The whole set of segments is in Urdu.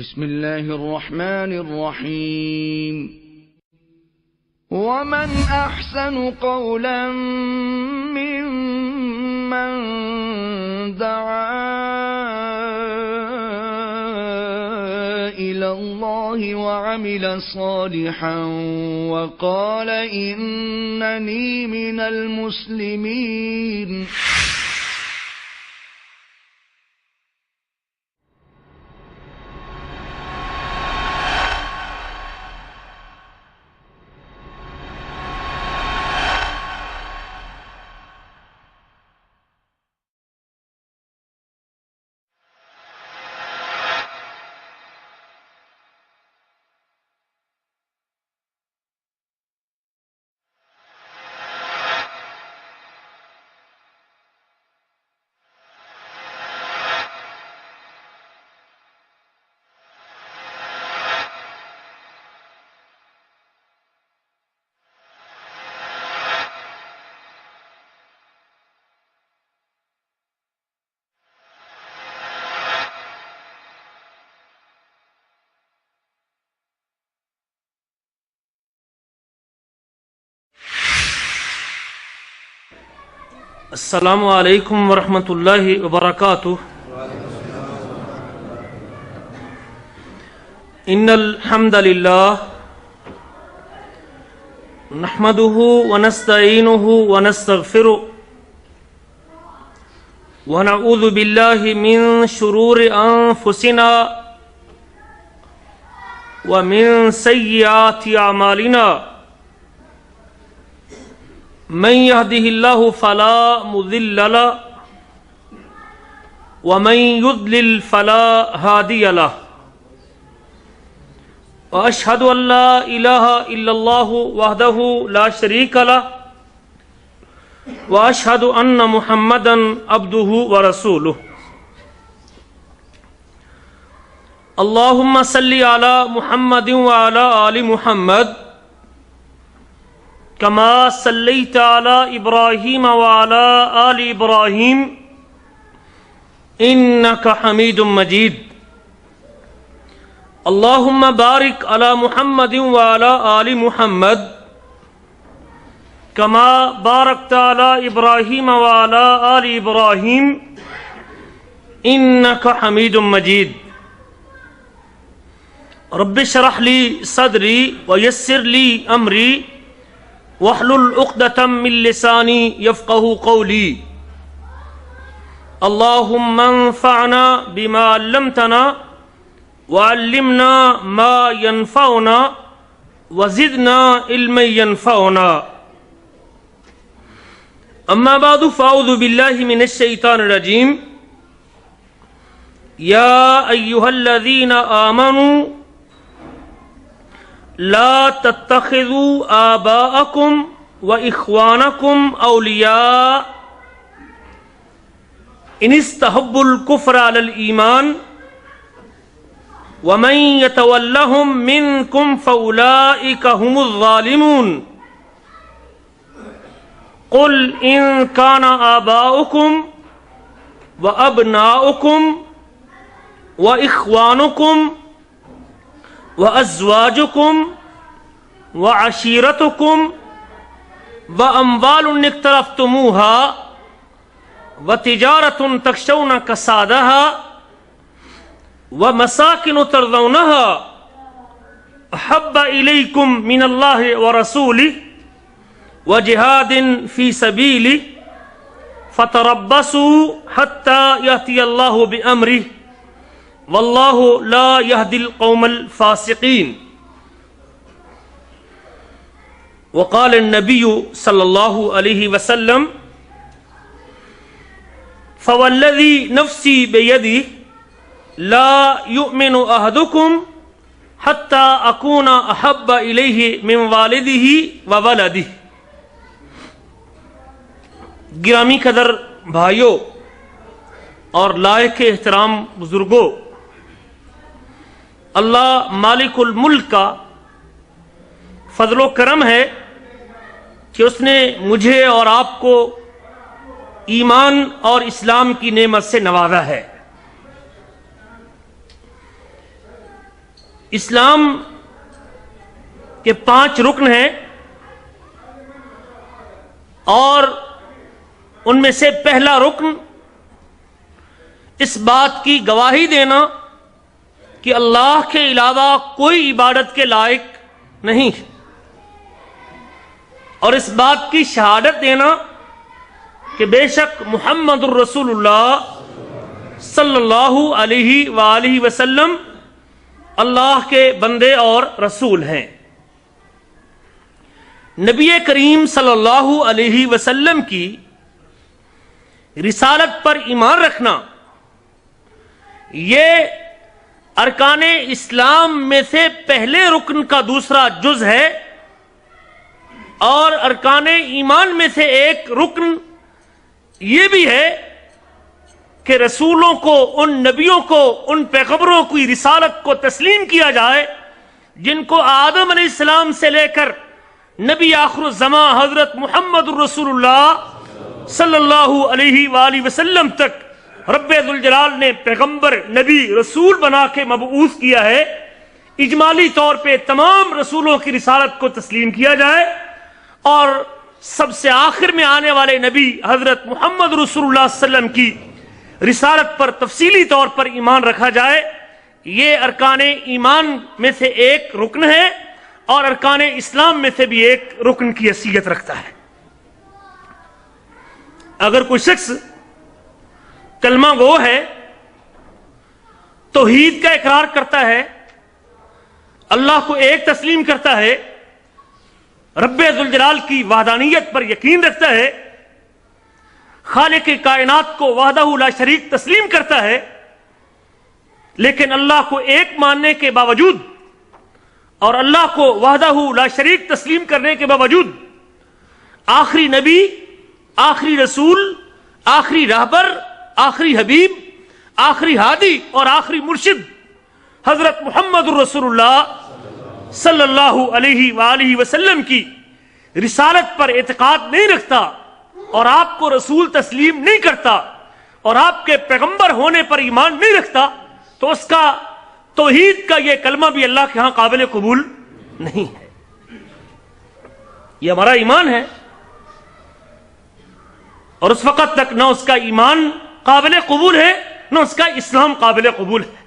بسم الله الرحمن الرحيم ومن أحسن قولا ممن دعا إلى الله وعمل صالحا وقال إنني من المسلمين. السلام علیکم ورحمۃ اللہ وبرکاتہ. ان الحمد للہ نحمده ونستعینه ونستغفره ونعوذ باللہ من شرور انفسنا ومن سیئات اعمالنا. من يهده الله فلا مضل له ومن يضلل فلا هادي له. وأشهد أن لا إله إلا الله وحده لا شريك له وأشهد أن محمدا عبده ورسوله. اللهم صل على محمد وعلى آل محمد كما صليت على إبراهيم وعلى آل إبراهيم إنك حميد مجيد. اللهم بارك على محمد وعلى آل محمد كما باركت على إبراهيم وعلى آل إبراهيم إنك حميد مجيد. رب اشرح لي صدري ويسر لي أمري واحلل عقدة من لساني يفقهوا قولي. اللهم انفعنا بما علمتنا وعلمنا ما ينفعنا وزدنا علما ينفعنا. اما بعد فاعوذ بالله من الشيطان الرجيم. يا ايها الذين آمنوا لا تتخذوا آباءكم وإخوانكم أولياء إن استحبوا الكفر على الإيمان ومن يتولهم منكم فأولئك هم الظالمون. قل إن كان آباؤكم وأبناؤكم وإخوانكم وأزواجكم وعشيرتكم وأموال اقترفتموها وتجارة تخشون كسادها ومساكن ترضونها أحب إليكم من الله ورسوله وجهاد في سبيله فتربصوا حتى يأتي الله بأمره واللہ لا يهدي القوم الفاسقین. وقال النبی صلی اللہ علیہ وسلم فوالذی نفسی بیدی لا یؤمن احدکم حتی اکون احب الیہ من والدہ وولدہ. گرامی قدر بھائیوں اور لائق احترام بزرگوں، اللہ مالک الملک کا فضل و کرم ہے کہ اس نے مجھے اور آپ کو ایمان اور اسلام کی نعمت سے نوازا ہے. اسلام کے 5 رکن ہیں اور ان میں سے پہلا رکن اس بات کی گواہی دینا کہ اللہ کے علاوہ کوئی عبادت کے لائق نہیں، اور اس بات کی شہادت دینا کہ بے شک محمد الرسول اللہ صلی اللہ علیہ وآلہ وسلم اللہ کے بندے اور رسول ہیں۔ نبی کریم صلی اللہ علیہ وسلم کی رسالت پر ایمان رکھنا یہ ارکان اسلام میں سے پہلے رکن کا دوسرا جز ہے، اور ارکان ایمان میں سے ایک رکن یہ بھی ہے کہ رسولوں کو، ان نبیوں کو، ان پیغمبروں کی رسالت کو تسلیم کیا جائے جن کو آدم علیہ السلام سے لے کر نبی آخر الزمان حضرت محمد الرسول اللہ صلی اللہ علیہ وآلہ وسلم تک رب ذوالجلال نے پیغمبر، نبی، رسول بنا کے مبعوث کیا ہے۔ اجمالی طور پہ تمام رسولوں کی رسالت کو تسلیم کیا جائے، اور سب سے آخر میں آنے والے نبی حضرت محمد رسول اللہ صلی اللہ علیہ وسلم کی رسالت پر تفصیلی طور پر ایمان رکھا جائے۔ یہ ارکان ایمان میں سے ایک رکن ہے اور ارکان اسلام میں سے بھی ایک رکن کی حیثیت رکھتا ہے۔ اگر کوئی شخص کلمہ گو ہے، توحید کا اقرار کرتا ہے، اللہ کو ایک تسلیم کرتا ہے، رب ذوالجلال کی وحدانیت پر یقین رکھتا ہے، خالق کائنات کو وحدہ لا شریک تسلیم کرتا ہے، لیکن اللہ کو ایک ماننے کے باوجود اور اللہ کو وحدہ لا شریک تسلیم کرنے کے باوجود آخری نبی، آخری رسول، آخری راہبر، آخری حبیب، آخری ہادی اور آخری مرشد حضرت محمد الرسول اللہ صلی اللہ علیہ وآلہ وسلم کی رسالت پر اعتقاد نہیں رکھتا اور آپ کو رسول تسلیم نہیں کرتا اور آپ کے پیغمبر ہونے پر ایمان نہیں رکھتا، تو اس کا توحید کا یہ کلمہ بھی اللہ کے ہاں قابل قبول نہیں ہے۔ یہ ہمارا ایمان ہے، اور اس وقت تک نہ اس کا ایمان قابل قبول ہے نہ اس کا اسلام قابل قبول ہے۔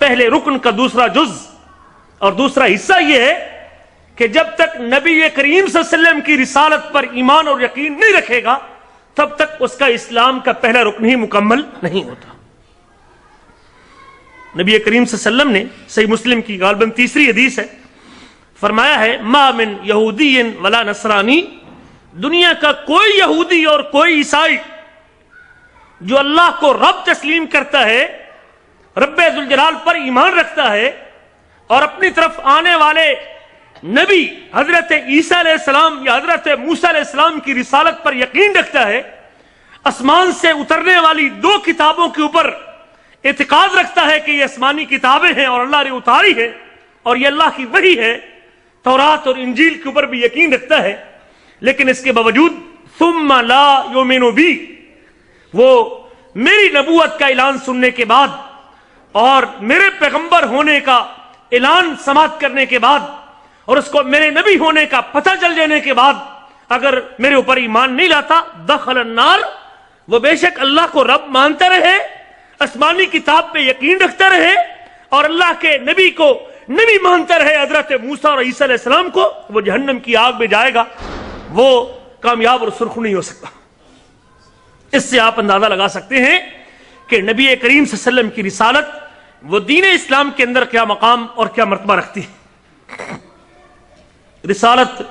پہلے رکن کا دوسرا جز اور دوسرا حصہ یہ ہے کہ جب تک نبی کریم صلی اللہ علیہ وسلم کی رسالت پر ایمان اور یقین نہیں رکھے گا تب تک اس کا اسلام کا پہلا رکن ہی مکمل نہیں ہوتا۔ نبی کریم صلی اللہ علیہ وسلم نے صحیح مسلم کی غالباً تیسری حدیث ہے، فرمایا ہے ما من یہودی ولا نصرانی، دنیا کا کوئی یہودی اور کوئی عیسائی جو اللہ کو رب تسلیم کرتا ہے، رب ذوالجلال پر ایمان رکھتا ہے اور اپنی طرف آنے والے نبی حضرت عیسیٰ علیہ السلام یا حضرت موسیٰ علیہ السلام کی رسالت پر یقین رکھتا ہے، آسمان سے اترنے والی 2 کتابوں کے اوپر اعتقاد رکھتا ہے کہ یہ آسمانی کتابیں ہیں اور اللہ نے اتاری ہے اور یہ اللہ کی وحی ہے، تورات اور انجیل کے اوپر بھی یقین رکھتا ہے، لیکن اس کے باوجود ثم لا یؤمن بی، وہ میری نبوت کا اعلان سننے کے بعد اور میرے پیغمبر ہونے کا اعلان سماعت کرنے کے بعد اور اس کو میرے نبی ہونے کا پتہ چل جانے کے بعد اگر میرے اوپر ایمان نہیں لاتا، دخل النار، وہ بے شک اللہ کو رب مانتا رہے، آسمانی کتاب پہ یقین رکھتا رہے اور اللہ کے نبی کو نبی مانتا رہے، حضرت موسیٰ اور عیسیٰ علیہ السلام کو، وہ جہنم کی آگ میں جائے گا، وہ کامیاب اور سرخرو نہیں ہو سکتا۔ اس سے آپ اندازہ لگا سکتے ہیں کہ نبی کریم صلی اللہ علیہ وسلم کی رسالت وہ دین اسلام کے اندر کیا مقام اور کیا مرتبہ رکھتی ہے۔ رسالت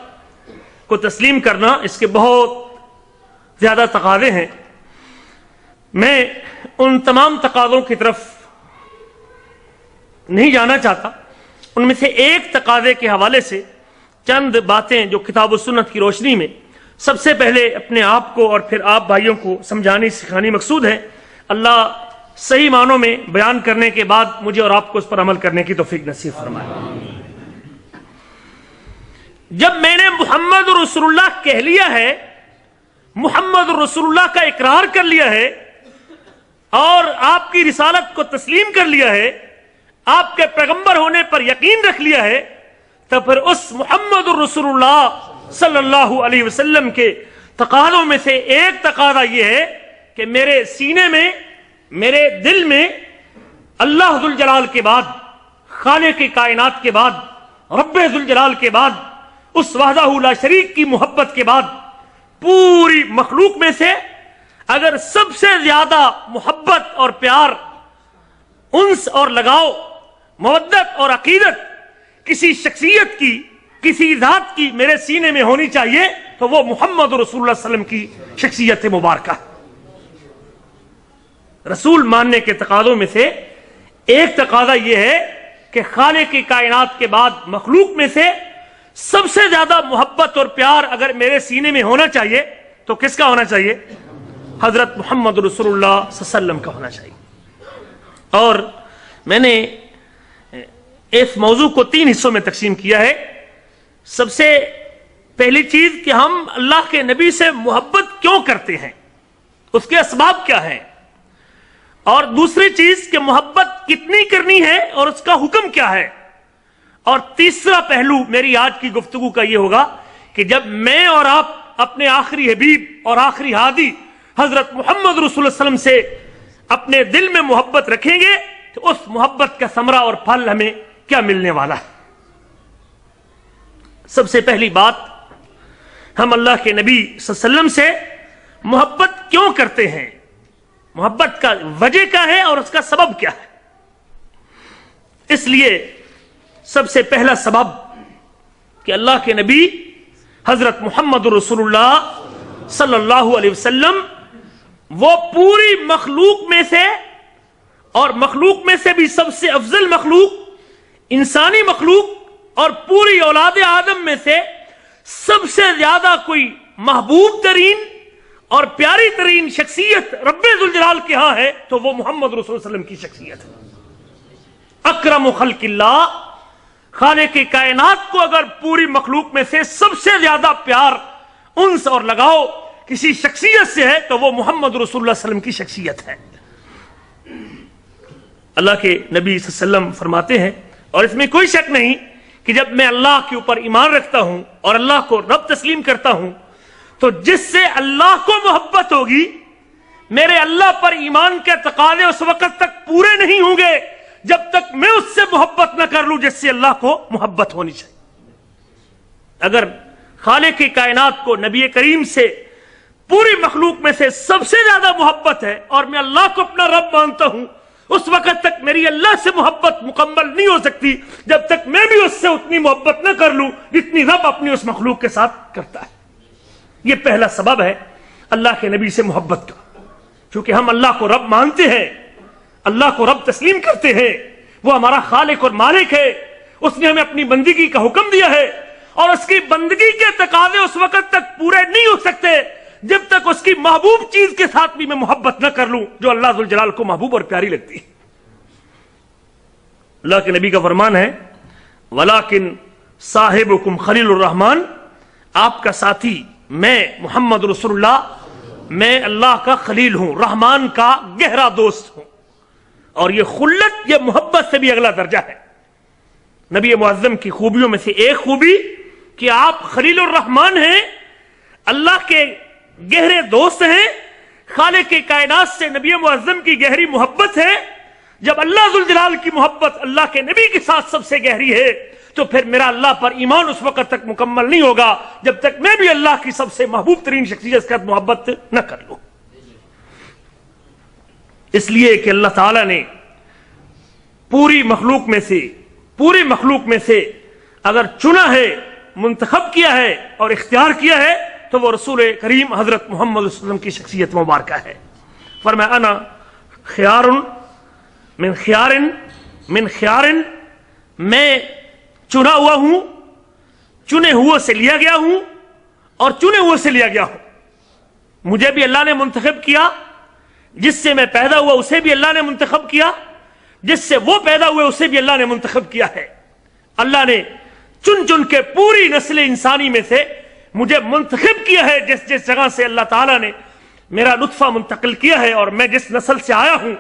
کو تسلیم کرنا، اس کے بہت زیادہ تقاضے ہیں۔ میں ان تمام تقاضوں کی طرف نہیں جانا چاہتا، ان میں سے ایک تقاضے کے حوالے سے چند باتیں جو کتاب و سنت کی روشنی میں سب سے پہلے اپنے آپ کو اور پھر آپ بھائیوں کو سمجھانی سکھانی مقصود ہے۔ اللہ صحیح معنوں میں بیان کرنے کے بعد مجھے اور آپ کو اس پر عمل کرنے کی توفیق نصیب فرمائے۔ جب میں نے محمد رسول اللہ کہہ لیا ہے، محمد رسول اللہ کا اقرار کر لیا ہے اور آپ کی رسالت کو تسلیم کر لیا ہے، آپ کے پیغمبر ہونے پر یقین رکھ لیا ہے تو پھر اس محمد الرسول اللہ صلی اللہ علیہ وسلم کے تقاضوں میں سے ایک تقاضا یہ ہے کہ میرے سینے میں، میرے دل میں اللہ ذوالجلال کے بعد، خالق کائنات کے بعد، رب ذوالجلال کے بعد، اس وحدہ لا شریک کی محبت کے بعد پوری مخلوق میں سے اگر سب سے زیادہ محبت اور پیار، انس اور لگاؤ، مودت اور عقیدت کسی شخصیت کی، کسی ذات کی میرے سینے میں ہونی چاہیے تو وہ محمد رسول اللہ صلی اللہ علیہ وسلم کی شخصیت مبارکہ۔ رسول ماننے کے تقاضوں میں سے ایک تقاضا یہ ہے کہ خالق کی کائنات کے بعد مخلوق میں سے سب سے زیادہ محبت اور پیار اگر میرے سینے میں ہونا چاہیے تو کس کا ہونا چاہیے؟ حضرت محمد رسول اللہ صلی اللہ علیہ وسلم کا ہونا چاہیے۔ اور میں نے اس موضوع کو 3 حصوں میں تقسیم کیا ہے۔ سب سے پہلی چیز کہ ہم اللہ کے نبی سے محبت کیوں کرتے ہیں، اس کے اسباب کیا ہیں، اور دوسری چیز کہ محبت کتنی کرنی ہے اور اس کا حکم کیا ہے، اور تیسرا پہلو میری آج کی گفتگو کا یہ ہوگا کہ جب میں اور آپ اپنے آخری حبیب اور آخری ہادی حضرت محمد رسول اللہ علیہ وسلم سے اپنے دل میں محبت رکھیں گے تو اس محبت کا ثمرہ اور پھل ہمیں کیا ملنے والا ہے۔ سب سے پہلی بات، ہم اللہ کے نبی صلی اللہ علیہ وسلم سے محبت کیوں کرتے ہیں، محبت کا وجہ کیا ہے اور اس کا سبب کیا ہے۔ اس لیے سب سے پہلا سبب کہ اللہ کے نبی حضرت محمد رسول اللہ صلی اللہ علیہ وسلم وہ پوری مخلوق میں سے، اور مخلوق میں سے بھی سب سے افضل مخلوق، انسانی مخلوق اور پوری اولاد آدم میں سے سب سے زیادہ کوئی محبوب ترین اور پیاری ترین شخصیت رب ذوالجلال کے ہاں ہے تو وہ محمد رسول اللہ علیہ وسلم کی شخصیت ہے۔ اکرم خلق اللہ، خالق کائنات کو اگر پوری مخلوق میں سے سب سے زیادہ پیار، انس اور لگاؤ کسی شخصیت سے ہے تو وہ محمد رسول اللہ صلی اللہ علیہ وسلم کی شخصیت ہے۔ اللہ کے نبی صلی اللہ علیہ وسلم فرماتے ہیں، اور اس میں کوئی شک نہیں کہ جب میں اللہ کے اوپر ایمان رکھتا ہوں اور اللہ کو رب تسلیم کرتا ہوں تو جس سے اللہ کو محبت ہوگی، میرے اللہ پر ایمان کے تقاضے اس وقت تک پورے نہیں ہوں گے جب تک میں اس سے محبت نہ کر لوں جس سے اللہ کو محبت ہونی چاہیے۔ اگر خالق کائنات کو نبی کریم سے پوری مخلوق میں سے سب سے زیادہ محبت ہے اور میں اللہ کو اپنا رب مانتا ہوں، اس وقت تک میری اللہ سے محبت مکمل نہیں ہو سکتی جب تک میں بھی اس سے اتنی محبت نہ کر لوں جتنی رب اپنی اس مخلوق کے ساتھ کرتا ہے۔ یہ پہلا سبب ہے اللہ کے نبی سے محبت کا، چونکہ ہم اللہ کو رب مانتے ہیں، اللہ کو رب تسلیم کرتے ہیں، وہ ہمارا خالق اور مالک ہے، اس نے ہمیں اپنی بندگی کا حکم دیا ہے، اور اس کی بندگی کے تقاضے اس وقت تک پورے نہیں ہو سکتے جب تک اس کی محبوب چیز کے ساتھ بھی میں محبت نہ کر لوں جو اللہ ذوالجلال کو محبوب اور پیاری لگتی ہے۔ اللہ کے نبی کا فرمان ہے، وَلَكِنْ صَاحِبُكُمْ خَلِيلُ الرَّحْمَنِ، آپ کا ساتھی میں محمد رسول اللہ، میں اللہ کا خلیل ہوں، رحمان کا گہرا دوست ہوں۔ اور یہ خلت، یہ محبت سے بھی اگلا درجہ ہے۔ نبی معظم کی خوبیوں میں سے ایک خوبی کہ آپ خلیل الرحمن ہیں، اللہ کے گہرے دوست ہیں، خالق کائنات سے نبی معظم کی گہری محبت ہے۔ جب اللہ ذوالجلال کی محبت اللہ کے نبی کے ساتھ سب سے گہری ہے تو پھر میرا اللہ پر ایمان اس وقت تک مکمل نہیں ہوگا جب تک میں بھی اللہ کی سب سے محبوب ترین شخصیت کے ساتھ محبت نہ کر لوں۔ اس لیے کہ اللہ تعالیٰ نے پوری مخلوق میں سے اگر چنا ہے، منتخب کیا ہے اور اختیار کیا ہے تو وہ رسول کریم حضرت محمد صلی اللہ علیہ وسلم کی شخصیت مبارکہ ہے۔ فرمایا انا خیار من خیار، میں چنا ہوا ہوں، چنے ہوئے سے لیا گیا ہوں اور چنے ہوئے سے لیا گیا ہوں۔ مجھے بھی اللہ نے منتخب کیا، جس سے میں پیدا ہوا اسے بھی اللہ نے منتخب کیا، جس سے وہ پیدا ہوئے اسے بھی اللہ نے منتخب کیا ہے۔ اللہ نے چن چن کے پوری نسل انسانی میں سے مجھے منتخب کیا ہے، جس جگہ سے اللہ تعالیٰ نے میرا نطفہ منتقل کیا ہے، اور میں جس نسل سے آیا ہوں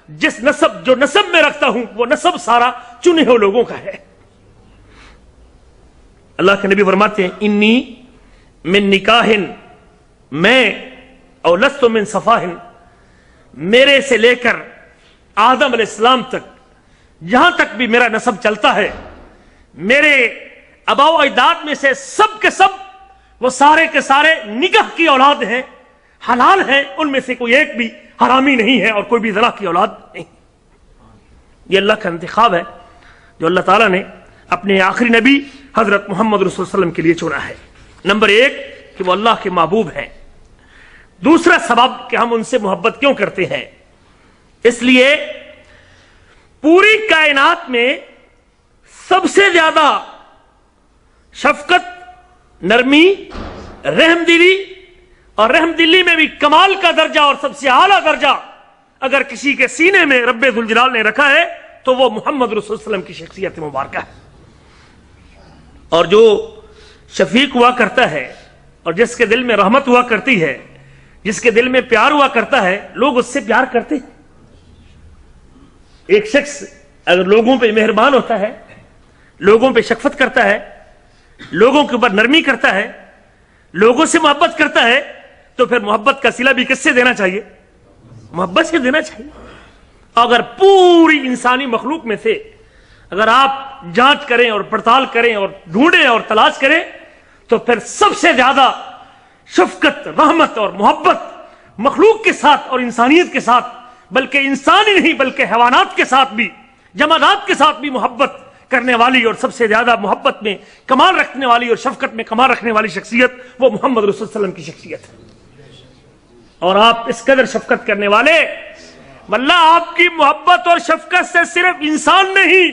جس نسب جو نسب میں رکھتا ہوں وہ نسب سارا چنے ہوئے لوگوں کا ہے۔ اللہ کے نبی فرماتے ہیں انی من نکاحن، میں اور لست من صفاحن، میرے سے لے کر آدم علیہ السلام تک جہاں تک بھی میرا نسب چلتا ہے، میرے آباء و اجداد میں سے سب کے سب وہ سارے کے سارے نکاح کی اولاد ہیں، حلال ہیں، ان میں سے کوئی ایک بھی حرامی نہیں ہے اور کوئی بھی زنا کی اولاد نہیں۔ یہ اللہ کا انتخاب ہے جو اللہ تعالیٰ نے اپنے آخری نبی حضرت محمد رسول اللہ علیہ وسلم کے لیے چنا ہے۔ نمبر ایک کہ وہ اللہ کے محبوب ہیں۔ دوسرا سبب کہ ہم ان سے محبت کیوں کرتے ہیں، اس لیے پوری کائنات میں سب سے زیادہ شفقت، نرمی، رحم دلی، اور رحم دلی میں بھی کمال کا درجہ اور سب سے اعلیٰ درجہ اگر کسی کے سینے میں رب ذوالجلال نے رکھا ہے تو وہ محمد رسول اللہ علیہ وسلم کی شخصیت مبارکہ ہے۔ اور جو شفیق ہوا کرتا ہے اور جس کے دل میں رحمت ہوا کرتی ہے، جس کے دل میں پیار ہوا کرتا ہے، لوگ اس سے پیار کرتے ہیں۔ ایک شخص اگر لوگوں پہ مہربان ہوتا ہے، لوگوں پہ شفقت کرتا ہے، لوگوں کے اوپر نرمی کرتا ہے، لوگوں سے محبت کرتا ہے، تو پھر محبت کا صلہ بھی کس سے دینا چاہیے؟ محبت سے دینا چاہیے۔ اگر پوری انسانی مخلوق میں سے اگر آپ جانچ کریں اور پڑتال کریں اور ڈھونڈیں اور تلاش کریں تو پھر سب سے زیادہ شفقت، رحمت اور محبت مخلوق کے ساتھ اور انسانیت کے ساتھ، بلکہ انسان ہی نہیں بلکہ حیوانات کے ساتھ بھی، جمادات کے ساتھ بھی محبت کرنے والی اور سب سے زیادہ محبت میں کمال رکھنے والی اور شفقت میں کمال رکھنے والی شخصیت وہ محمد رسول اللہ علیہ وسلم کی شخصیت ہے۔ اور آپ اس قدر شفقت کرنے والے، واللہ آپ کی محبت اور شفقت سے صرف انسان نہیں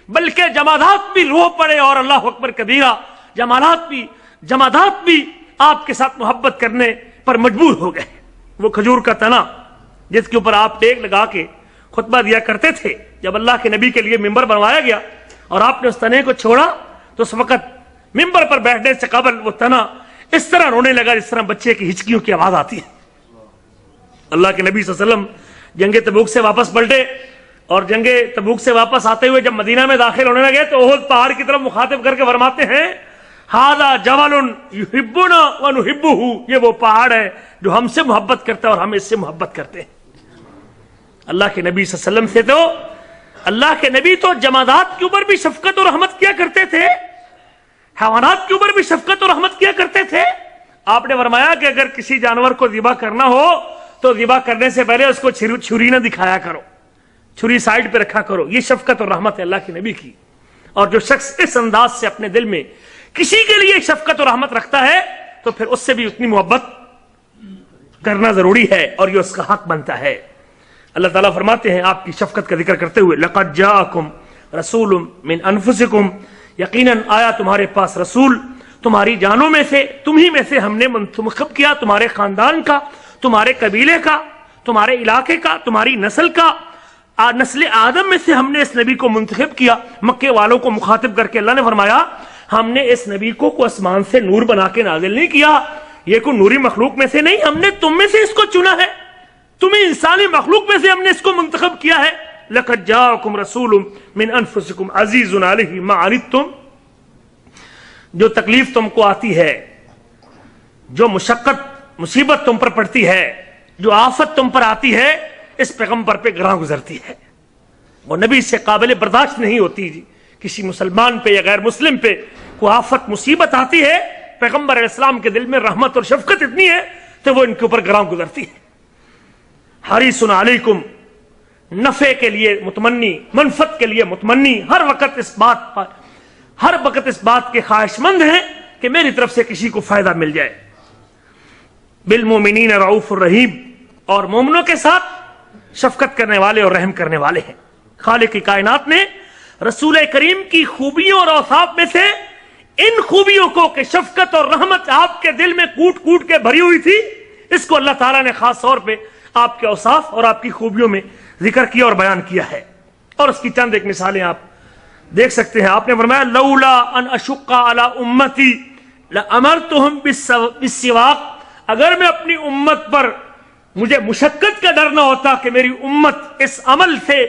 بلکہ جمادات بھی روح پڑے اور اللہ اکبر کبیرہ، جمادات بھی آپ کے ساتھ محبت کرنے پر مجبور ہو گئے۔ وہ کھجور کا تنا جس کے اوپر آپ ٹیک لگا کے خطبہ دیا کرتے تھے، جب اللہ کے نبی کے لیے ممبر بنوایا گیا اور آپ نے اس تنے کو چھوڑا تو اس وقت ممبر پر بیٹھنے سے قبل وہ تنا اس طرح رونے لگا جس طرح بچے کی ہچکیوں کی آواز آتی ہے۔ اللہ کے نبی صلی اللہ علیہ وسلم جنگ تبوک سے واپس پلٹے اور جنگ تبوک سے واپس آتے ہوئے جب مدینہ میں داخل ہونے لگے تو احد پہاڑ کی طرف مخاطب کر کے فرماتے ہیں ھذا جبل یحبنا ونحبہ، یہ وہ پہاڑ ہے جو ہم سے محبت کرتا ہے اور ہم اس سے محبت کرتے ہیں۔ اللہ کے نبی صلی اللہ علیہ وسلم سے تو اللہ کے نبی تو جمادات کے اوپر بھی شفقت اور رحمت کیا کرتے تھے، حیوانات کے اوپر بھی شفقت اور رحمت کیا کرتے تھے۔ آپ نے فرمایا کہ اگر کسی جانور کو ذبح کرنا ہو تو ذبح کرنے سے پہلے اس کو چھری نہ دکھایا کرو، چھری سائڈ پہ رکھا کرو۔ یہ شفقت اور رحمت ہے اللہ کے نبی کی۔ اور جو شخص اس انداز سے اپنے دل میں کسی کے لیے شفقت اور رحمت رکھتا ہے تو پھر اس سے بھی اتنی محبت کرنا ضروری ہے اور یہ اس کا حق بنتا ہے۔ اللہ تعالیٰ فرماتے ہیں آپ کی شفقت کا ذکر کرتے ہوئے لَقَدْ جَاءَكُمْ رَسُولٌ مِّنْ أَنفُسِكُمْ، یقیناً آیا تمہارے پاس رسول تمہاری جانوں میں سے، تمہیں میں سے ہم نے منتخب کیا، تمہارے خاندان کا، تمہارے قبیلے کا، تمہارے علاقے کا، تمہاری نسل کا، نسل آدم میں سے ہم نے اس نبی کو منتخب کیا۔ مکے والوں کو مخاطب کر کے اللہ نے فرمایا ہم نے اس نبی کو آسمان سے نور بنا کے نازل نہیں کیا، یہ کوئی نوری مخلوق میں سے نہیں، ہم نے تم میں سے اس کو چنا ہے، تمہیں انسانی مخلوق میں سے ہم نے اس کو منتخب کیا ہے۔ لَقَدْ جَاءَكُمْ رَسُولٌ مِّنْ أَنفُسِكُمْ عَزِيزٌ عَلَيْهِ مَا عَنِتُّمْ، جو تکلیف تم کو آتی ہے، جو مشقت مصیبت تم پر پڑتی ہے، جو آفت تم پر آتی ہے، اس پیغمبر پہ گراں گزرتی ہے، وہ نبی سے قابل برداشت نہیں ہوتی۔ جی کسی مسلمان پہ یا غیر مسلم پہ کوئی آفت مصیبت آتی ہے، پیغمبر علیہ السلام کے دل میں رحمت اور شفقت اتنی ہے تو وہ ان کے اوپر گراں گزرتی ہے۔ حریص علیکم، نفع کے لیے متمنی، منفعت کے لیے متمنی، ہر وقت اس بات کے خواہش مند ہیں کہ میری طرف سے کسی کو فائدہ مل جائے۔ بالمومنین رؤوف الرحیم، اور مومنوں کے ساتھ شفقت کرنے والے اور رحم کرنے والے ہیں۔ خالق کی کائنات نے رسول کریم کی خوبیوں اور اوصاف میں سے ان خوبیوں کو کہ شفقت اور رحمت آپ کے دل میں کوٹ کوٹ کے بھری ہوئی تھی، اس کو اللہ تعالیٰ نے خاص طور پہ آپ کے اوصاف اور آپ کی خوبیوں میں ذکر کیا اور بیان کیا ہے۔ اور اس کی چند ایک مثالیں آپ دیکھ سکتے ہیں۔ آپ نے فرمایا لولا ان اشق علی امتی لامرتهم بالسواک، اگر میں اپنی امت پر مجھے مشقت کا ڈر نہ ہوتا کہ میری امت اس عمل سے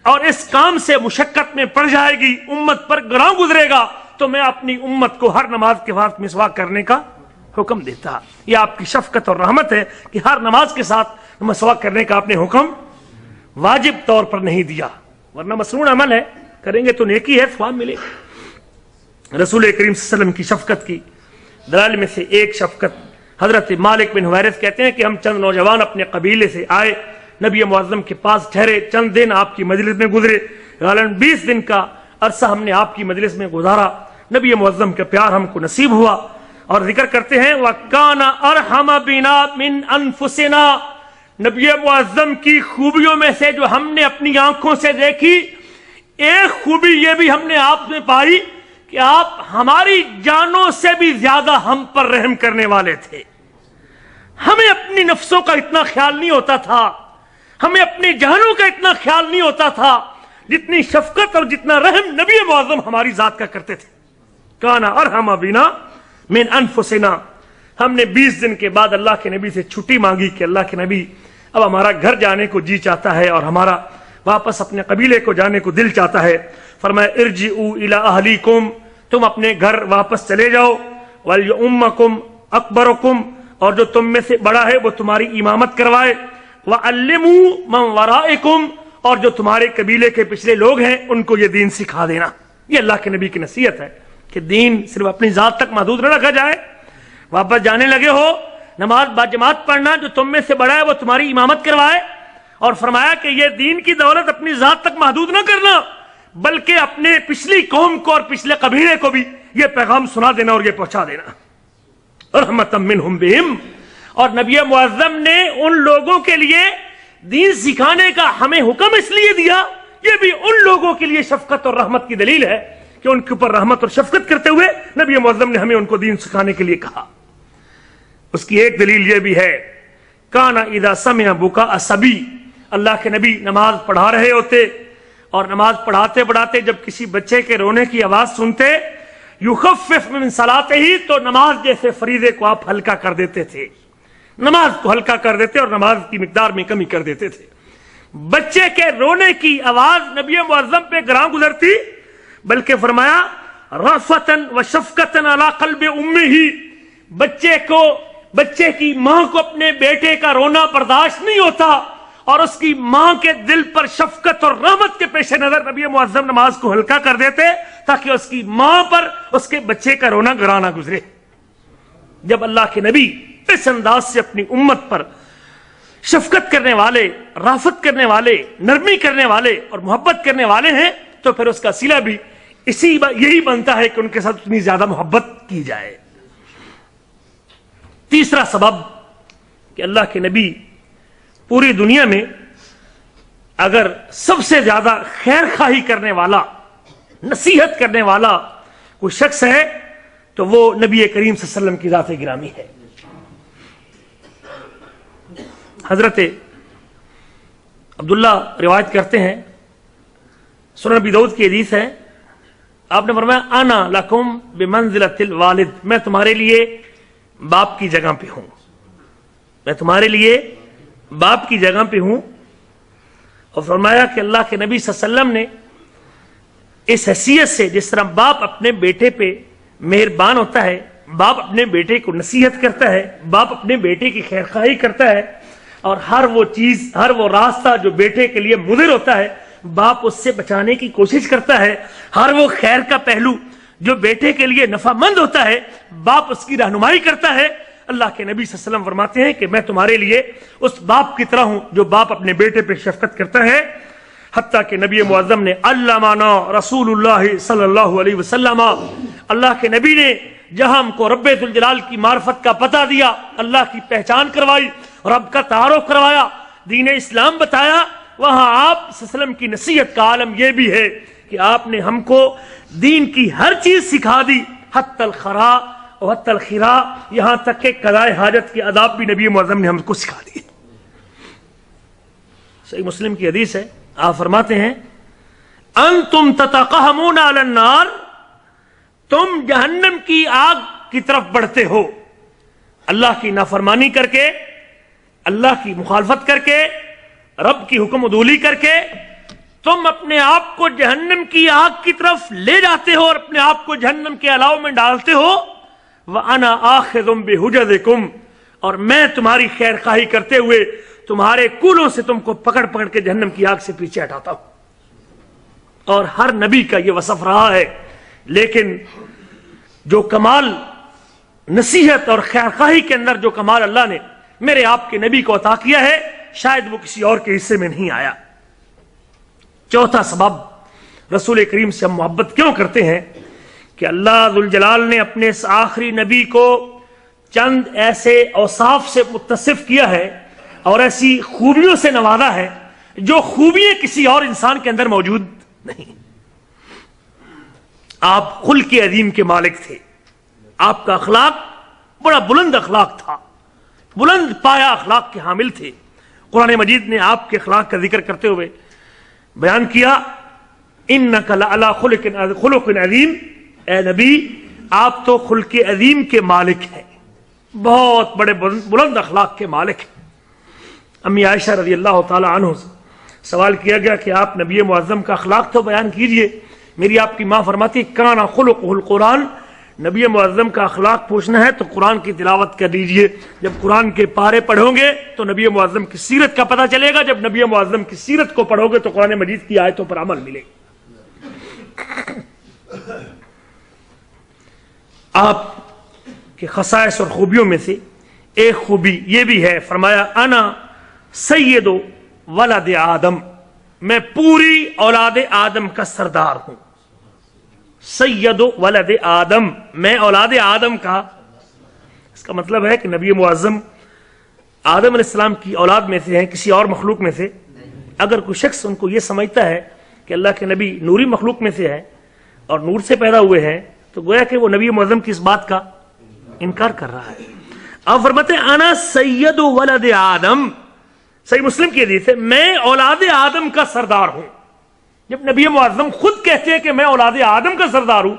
اور اس کام سے مشقت میں پڑ جائے گی، امت پر گراں گزرے گا، تو میں اپنی امت کو ہر نماز کے بعد مسواک کرنے کا حکم دیتا۔ یہ آپ کی شفقت اور رحمت ہے کہ ہر نماز کے ساتھ مسواک کرنے کا آپ نے حکم واجب طور پر نہیں دیا، ورنہ مسنون عمل ہے، کریں گے تو نیکی ہے، ثواب ملے گا۔ رسول کریم صلی اللہ علیہ وسلم کی شفقت کی دلائل میں سے ایک شفقت، حضرت مالک بن حویرث کہتے ہیں کہ ہم چند نوجوان اپنے قبیلے سے آئے، نبی معظم کے پاس ٹھہرے، چند دن آپ کی مجلس میں گزرے، غالباً 20 دن کا عرصہ ہم نے آپ کی مجلس میں گزارا، نبی معظم کا پیار ہم کو نصیب ہوا، اور ذکر کرتے ہیں وَكَانَ أَرْحَمَ بِنَا مِنْ أَنفُسِنَا، نبی معظم کی خوبیوں میں سے جو ہم نے اپنی آنکھوں سے دیکھی، ایک خوبی یہ بھی ہم نے آپ میں پائی کہ آپ ہماری جانوں سے بھی زیادہ ہم پر رحم کرنے والے تھے۔ ہمیں اپنی نفسوں کا اتنا خیال نہیں ہوتا تھا، ہمیں اپنی جانوں کا اتنا خیال نہیں ہوتا تھا جتنی شفقت اور جتنا رحم نبی معظم ہماری ذات کا کرتے تھے۔ کانا ارحم بنا من انفسنا، ہم نے 20 دن کے بعد اللہ کے نبی سے چھٹی مانگی کہ اللہ کے نبی اب ہمارا گھر جانے کو جی چاہتا ہے اور ہمارا واپس اپنے قبیلے کو جانے کو دل چاہتا ہے۔ فرمایا ارجعوا الی اہلیکم، تم اپنے گھر واپس چلے جاؤ، ولیؤمکم اکبرکم، اور جو تم میں سے بڑا ہے وہ تمہاری امامت کروائے، وعلموا من ورائکم، اور جو تمہارے قبیلے کے پچھلے لوگ ہیں ان کو یہ دین سکھا دینا۔ یہ اللہ کے نبی کی نصیحت ہے کہ دین صرف اپنی ذات تک محدود نہ رکھا جائے۔ واپس جانے لگے ہو، نماز باجماعت پڑھنا، جو تم میں سے بڑا ہے وہ تمہاری امامت کروائے، اور فرمایا کہ یہ دین کی دولت اپنی ذات تک محدود نہ کرنا بلکہ اپنے پچھلی قوم کو اور پچھلے قبیلے کو بھی یہ پیغام سنا دینا اور یہ پہنچا دینا۔ رحمتا منہم بہم، اور نبی معظم نے ان لوگوں کے لیے دین سکھانے کا ہمیں حکم اس لیے دیا، یہ بھی ان لوگوں کے لیے شفقت اور رحمت کی دلیل ہے کہ ان کے اوپر رحمت اور شفقت کرتے ہوئے نبی معظم نے ہمیں ان کو دین سکھانے کے لیے کہا۔ اس کی ایک دلیل یہ بھی ہے، کانا اذا سمع بکاء الصبی، اللہ کے نبی نماز پڑھا رہے ہوتے اور نماز پڑھاتے پڑھاتے جب کسی بچے کے رونے کی آواز سنتے، یخفف من صلاتہ، تو نماز جیسے فریضے کو آپ ہلکا کر دیتے تھے، نماز کو ہلکا کر دیتے اور نماز کی مقدار میں کمی کر دیتے تھے۔ بچے کے رونے کی آواز نبی معظم پہ گراں گزرتی، بلکہ فرمایا رأفتاً و شفقتاً علی قلب امہ، بچے کی ماں کو اپنے بیٹے کا رونا برداشت نہیں ہوتا، اور اس کی ماں کے دل پر شفقت اور رحمت کے پیش نظر نبی معظم نماز کو ہلکا کر دیتے تاکہ اس کی ماں پر اس کے بچے کا رونا گراں نہ گزرے۔ جب اللہ کے نبی اس انداز سے اپنی امت پر شفقت کرنے والے، رافت کرنے والے، نرمی کرنے والے اور محبت کرنے والے ہیں تو پھر اس کا صلہ بھی یہی بنتا ہے کہ ان کے ساتھ اتنی زیادہ محبت کی جائے۔ تیسرا سبب کہ اللہ کے نبی پوری دنیا میں اگر سب سے زیادہ خیر خواہی کرنے والا، نصیحت کرنے والا کوئی شخص ہے تو وہ نبی کریم صلی اللہ علیہ وسلم کی ذات گرامی ہے۔ حضرت عبداللہ روایت کرتے ہیں، سنن ابی داؤد کی حدیث ہے، آپ نے فرمایا انا لکم بمنزلۃ الوالد، میں تمہارے لیے باپ کی جگہ پہ ہوں، میں تمہارے لیے باپ کی جگہ پہ ہوں۔ اور فرمایا کہ اللہ کے نبی صلی اللہ علیہ وسلم نے اس حیثیت سے، جس طرح باپ اپنے بیٹے پہ مہربان ہوتا ہے، باپ اپنے بیٹے کو نصیحت کرتا ہے، باپ اپنے بیٹے کی خیر خواہی کرتا ہے، اور ہر وہ چیز، ہر وہ راستہ جو بیٹے کے لیے مضر ہوتا ہے باپ اس سے بچانے کی کوشش کرتا ہے، ہر وہ خیر کا پہلو جو بیٹے کے لیے نفع مند ہوتا ہے باپ اس کی رہنمائی کرتا ہے۔ اللہ کے نبی صلی اللہ علیہ وسلم فرماتے ہیں کہ میں تمہارے لیے اس باپ کی طرح ہوں جو باپ اپنے بیٹے پہ شفقت کرتا ہے۔ حتیٰ کہ نبی معظم نے علمنا رسول اللہ صلی اللہ علیہ وسلم، اللہ کے نبی نے جہاں ہم کو رب ذوالجلال کی معرفت کا پتہ دیا، اللہ کی پہچان کروائی، رب کا تعارف کروایا، دین اسلام بتایا، وہاں آپ صلی اللہ علیہ وسلم کی نصیحت کا عالم یہ بھی ہے کہ آپ نے ہم کو دین کی ہر چیز سکھا دی، حتی الخرا و حتی الخرا، یہاں تک کہ قضاء حاجت کے آداب بھی نبی معظم نے ہم کو سکھا دیے۔ صحیح مسلم کی حدیث ہے، آپ فرماتے ہیں انتم تتقہمون علی النار، تم جہنم کی آگ کی طرف بڑھتے ہو اللہ کی نافرمانی کر کے، اللہ کی مخالفت کر کے، رب کی حکم عدولی کر کے تم اپنے آپ کو جہنم کی آگ کی طرف لے جاتے ہو اور اپنے آپ کو جہنم کے الاؤ میں ڈالتے ہو، وَأَنَا آخِذٌ بِحُجَزِكُمْ، اور میں تمہاری خیر خواہی کرتے ہوئے تمہارے کولوں سے تم کو پکڑ پکڑ کے جہنم کی آگ سے پیچھے ہٹاتا ہوں۔ اور ہر نبی کا یہ وصف رہا ہے، لیکن جو کمال نصیحت اور خیر خواہی کے اندر جو کمال اللہ نے میرے آپ کے نبی کو عطا کیا ہے، شاید وہ کسی اور کے حصے میں نہیں آیا۔ چوتھا سبب رسول کریم سے ہم محبت کیوں کرتے ہیں کہ اللہ ذوالجلال نے اپنے اس آخری نبی کو چند ایسے اوصاف سے متصف کیا ہے اور ایسی خوبیوں سے نوازا ہے جو خوبیاں کسی اور انسان کے اندر موجود نہیں۔ آپ خلق عظیم کے مالک تھے، آپ کا اخلاق بڑا بلند اخلاق تھا، بلند پایا اخلاق کے حامل تھے۔ قرآن مجید نے آپ کے اخلاق کا ذکر کرتے ہوئے بیان کیا، انک لعلی خلق عظیم، اے نبی آپ تو خلق عظیم کے مالک ہیں، بہت بڑے بلند اخلاق کے مالک ہیں۔ امی عائشہ رضی اللہ تعالی عنہ سے سوال کیا گیا کہ آپ نبی معظم کا اخلاق تو بیان کیجئے۔ میری آپ کی ماں فرماتی کان خلقہ القرآن، نبی معظم کا اخلاق پوچھنا ہے تو قرآن کی تلاوت کر لیجئے، جب قرآن کے پارے پڑھو گے تو نبی معظم کی سیرت کا پتہ چلے گا، جب نبی معظم کی سیرت کو پڑھو گے تو قرآن مجید کی آیتوں پر عمل ملے گا۔ آپ کے خصائص اور خوبیوں میں سے ایک خوبی یہ بھی ہے، فرمایا انا سید ولد آدم، میں پوری اولاد آدم کا سردار ہوں۔ سید ولد آدم، میں اولاد آدم کا، اس کا مطلب ہے کہ نبی معظم آدم علیہ السلام کی اولاد میں سے ہیں، کسی اور مخلوق میں سے۔ اگر کوئی شخص ان کو یہ سمجھتا ہے کہ اللہ کے نبی نوری مخلوق میں سے ہے اور نور سے پیدا ہوئے ہیں تو گویا کہ وہ نبی معظم کی اس بات کا انکار کر رہا ہے۔ آپ فرماتے ہیں انا سید ولد آدم، صحیح مسلم کی حدیث ہے، میں اولاد آدم کا سردار ہوں۔ جب نبی معظم خود کہتے ہیں کہ میں اولاد آدم کا سردار ہوں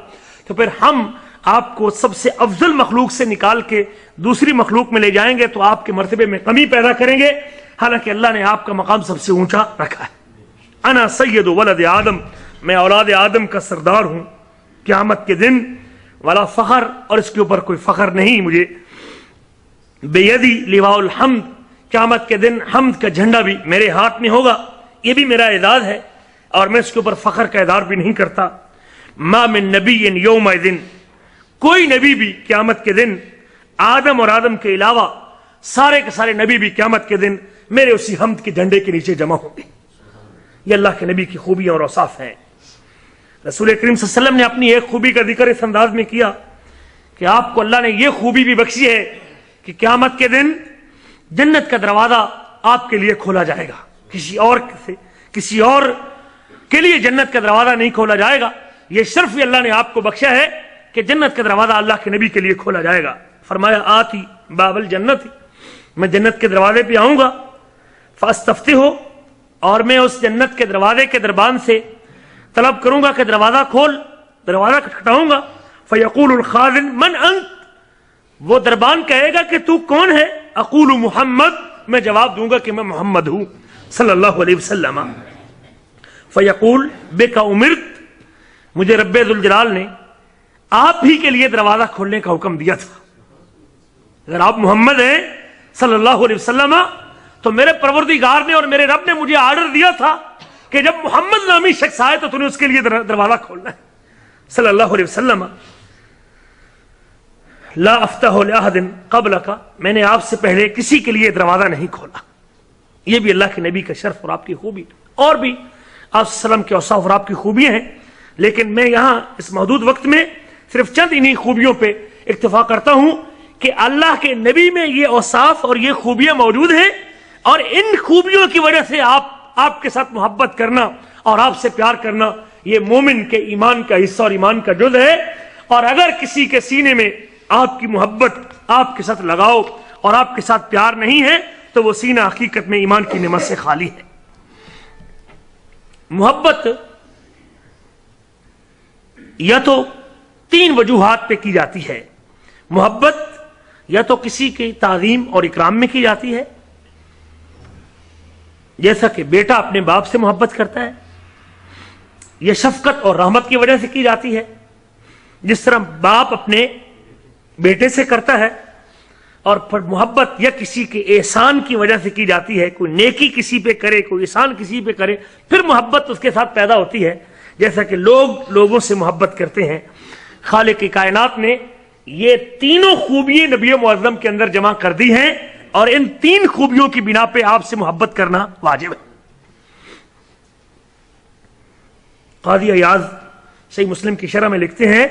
تو پھر ہم آپ کو سب سے افضل مخلوق سے نکال کے دوسری مخلوق میں لے جائیں گے تو آپ کے مرتبے میں کمی پیدا کریں گے، حالانکہ اللہ نے آپ کا مقام سب سے اونچا رکھا ہے۔ انا سید ولد آدم، میں اولاد آدم کا سردار ہوں، قیامت کے دن ولا فخر، اور اس کے اوپر کوئی فخر نہیں مجھے، بیدی لواء الحمد، قیامت کے دن حمد کا جھنڈا بھی میرے ہاتھ میں ہوگا، یہ بھی میرا اعزاز ہے اور میں اس کے اوپر فخر کا اظہار بھی نہیں کرتا۔ ما من نبی یومئذ، کوئی نبی بھی قیامت کے دن آدم اور آدم کے علاوہ سارے کے سارے نبی بھی قیامت کے دن میرے اسی حمد کے جھنڈے کے نیچے جمع ہوں گے۔ یہ اللہ کے نبی کی خوبیاں اور اوصاف ہیں۔ رسول کریم صلی اللہ علیہ وسلم نے اپنی ایک خوبی کا ذکر اس انداز میں کیا کہ آپ کو اللہ نے یہ خوبی بھی بخشی ہے کہ قیامت کے دن جنت کا دروازہ آپ کے لیے کھولا جائے گا، کسی اور کے لیے جنت کا دروازہ نہیں کھولا جائے گا۔ یہ شرف بھی اللہ نے آپ کو بخشا ہے کہ جنت کا دروازہ اللہ کے نبی کے لیے کھولا جائے گا۔ فرمایا آتی باب الجنت، میں جنت کے دروازے پہ آؤں گا، فاستفتح، اور میں اس جنت کے دروازے کے دربان سے طلب کروں گا کہ دروازہ کھول، دروازہ کھٹکھٹاؤں گا، فیقول الخازن من انت، وہ دربان کہے گا کہ تو کون ہے، اقول محمد، میں جواب دوں گا کہ میں محمد ہوں صلی اللہ علیہ وسلم۔ فیقول بک امرت، مجھے رب ذوالجلال نے آپ ہی کے لیے دروازہ کھولنے کا حکم دیا تھا۔ اگر آپ محمد ہیں صلی اللہ علیہ وسلم تو میرے پروردگار نے اور میرے رب نے مجھے آرڈر دیا تھا کہ جب محمد نامی شخص آئے تو تمہیں اس کے لیے دروازہ کھولنا ہے صلی اللہ علیہ وسلم۔ لا افتح لاحد قبلک، میں نے آپ سے پہلے کسی کے لیے دروازہ نہیں کھولا۔ یہ بھی اللہ کے نبی کا شرف اور آپ کی خوبی، اور بھی آپ صلی اللہ علیہ وسلم کے اوصاف اور آپ کی خوبیاں ہیں، لیکن میں یہاں اس محدود وقت میں صرف چند انہی خوبیوں پہ اکتفا کرتا ہوں کہ اللہ کے نبی میں یہ اوصاف اور یہ خوبیاں موجود ہیں، اور ان خوبیوں کی وجہ سے آپ کے ساتھ محبت کرنا اور آپ سے پیار کرنا یہ مومن کے ایمان کا حصہ اور ایمان کا جز ہے۔ اور اگر کسی کے سینے میں آپ کی محبت، آپ کے ساتھ لگاؤ اور آپ کے ساتھ پیار نہیں ہے تو وہ سینہ حقیقت میں ایمان کی نعمت سے خالی ہے۔ محبت یا تو تین وجوہات پہ کی جاتی ہے۔ محبت یا تو کسی کی تعظیم اور اکرام میں کی جاتی ہے، جیسا کہ بیٹا اپنے باپ سے محبت کرتا ہے، یہ شفقت اور رحمت کی وجہ سے کی جاتی ہے، جس طرح باپ اپنے بیٹے سے کرتا ہے، اور پھر محبت یا کسی کے احسان کی وجہ سے کی جاتی ہے، کوئی نیکی کسی پہ کرے، کوئی احسان کسی پہ کرے، پھر محبت اس کے ساتھ پیدا ہوتی ہے، جیسا کہ لوگ لوگوں سے محبت کرتے ہیں۔ خالق کائنات نے یہ تینوں خوبیاں نبی معظم کے اندر جمع کر دی ہیں، اور ان تین خوبیوں کی بنا پہ آپ سے محبت کرنا واجب ہے۔ قاضی عیاض صحیح مسلم کی شرح میں لکھتے ہیں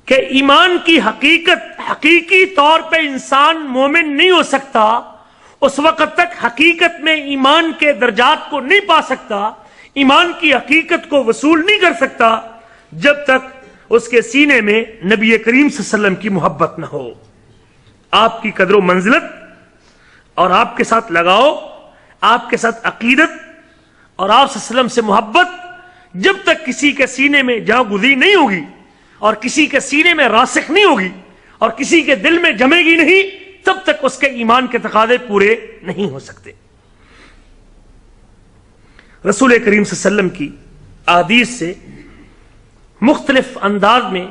کہ ایمان کی حقیقت، حقیقی طور پہ انسان مومن نہیں ہو سکتا اس وقت تک حقیقت میں ایمان کے درجات کو نہیں پا سکتا، ایمان کی حقیقت کو وصول نہیں کر سکتا جب تک اس کے سینے میں نبی کریم صلی اللہ علیہ وسلم کی محبت نہ ہو۔ آپ کی قدر و منزلت اور آپ کے ساتھ لگاؤ، آپ کے ساتھ عقیدت اور آپ صلی اللہ علیہ وسلم سے محبت جب تک کسی کے سینے میں جا گزی نہیں ہوگی اور کسی کے سینے میں راسخ نہیں ہوگی اور کسی کے دل میں جمے گی نہیں، تب تک اس کے ایمان کے تقاضے پورے نہیں ہو سکتے۔ رسول کریم صلی اللہ علیہ وسلم کی احادیث سے مختلف انداز میں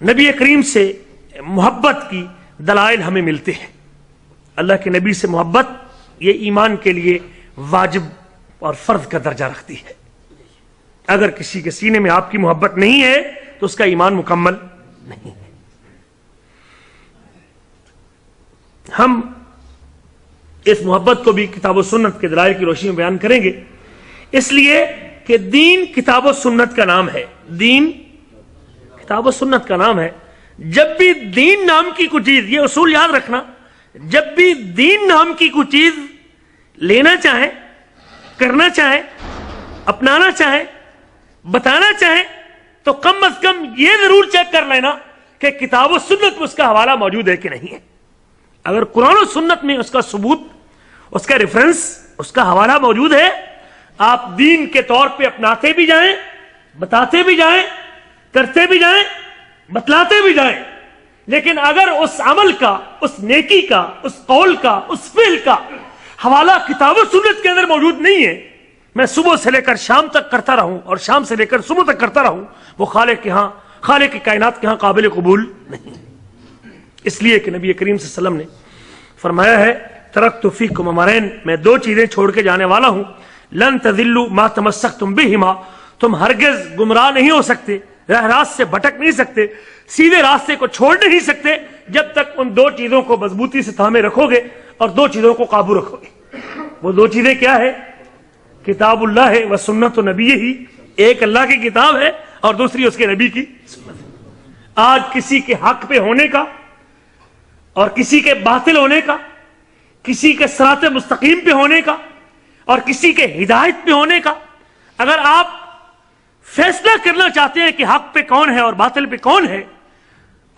نبی کریم سے محبت کی دلائل ہمیں ملتے ہیں۔ اللہ کے نبی سے محبت یہ ایمان کے لیے واجب اور فرض کا درجہ رکھتی ہے۔ اگر کسی کے سینے میں آپ کی محبت نہیں ہے تو اس کا ایمان مکمل نہیں ہے۔ ہم اس محبت کو بھی کتاب و سنت کے دلائل کی روشنی میں بیان کریں گے، اس لیے کہ دین کتاب و سنت کا نام ہے، دین کتاب و سنت کا نام ہے۔ جب بھی دین نام کی کوئی چیز، یہ اصول یاد رکھنا، جب بھی دین نام کی کوئی چیز لینا چاہیں، کرنا چاہیں، اپنانا چاہیں، بتانا چاہیں، تو کم از کم یہ ضرور چیک کر لینا کہ کتاب و سنت میں اس کا حوالہ موجود ہے کہ نہیں ہے۔ اگر قرآن و سنت میں اس کا ثبوت، اس کا ریفرنس، اس کا حوالہ موجود ہے، آپ دین کے طور پہ اپناتے بھی جائیں، بتاتے بھی جائیں، کرتے بھی جائیں، بتلاتے بھی جائیں، لیکن اگر اس عمل کا، اس نیکی کا، اس قول کا، اس فعل کا حوالہ کتاب و سنت کے اندر موجود نہیں ہے، میں صبح سے لے کر شام تک کرتا رہوں اور شام سے لے کر صبح تک کرتا رہوں، وہ خالق کے ہاں، خالق کائنات کے ہاں قابل قبول نہیں۔ اس لیے کہ نبی کریم صلی اللہ علیہ وسلم نے فرمایا ہے، ترکت فیکم امرین، میں دو چیزیں چھوڑ کے جانے والا ہوں، لن تذلوا ما تمسکتم بہما، تم ہرگز گمراہ نہیں ہو سکتے، راہ راست سے بھٹک نہیں سکتے، سیدھے راستے کو چھوڑ نہیں سکتے جب تک ان دو چیزوں کو مضبوطی سے تھامے رکھو گے اور دو چیزوں کو قابو رکھو گے۔ وہ دو چیزیں کیا ہے؟ کتاب اللہ ہے و سنت نبی ہی، ایک اللہ کی کتاب ہے اور دوسری اس کے نبی کی سنت ہے۔ آج کسی کے حق پہ ہونے کا اور کسی کے باطل ہونے کا، کسی کے صراط مستقیم پہ ہونے کا اور کسی کے ہدایت پہ ہونے کا، اگر آپ فیصلہ کرنا چاہتے ہیں کہ حق پہ کون ہے اور باطل پہ کون ہے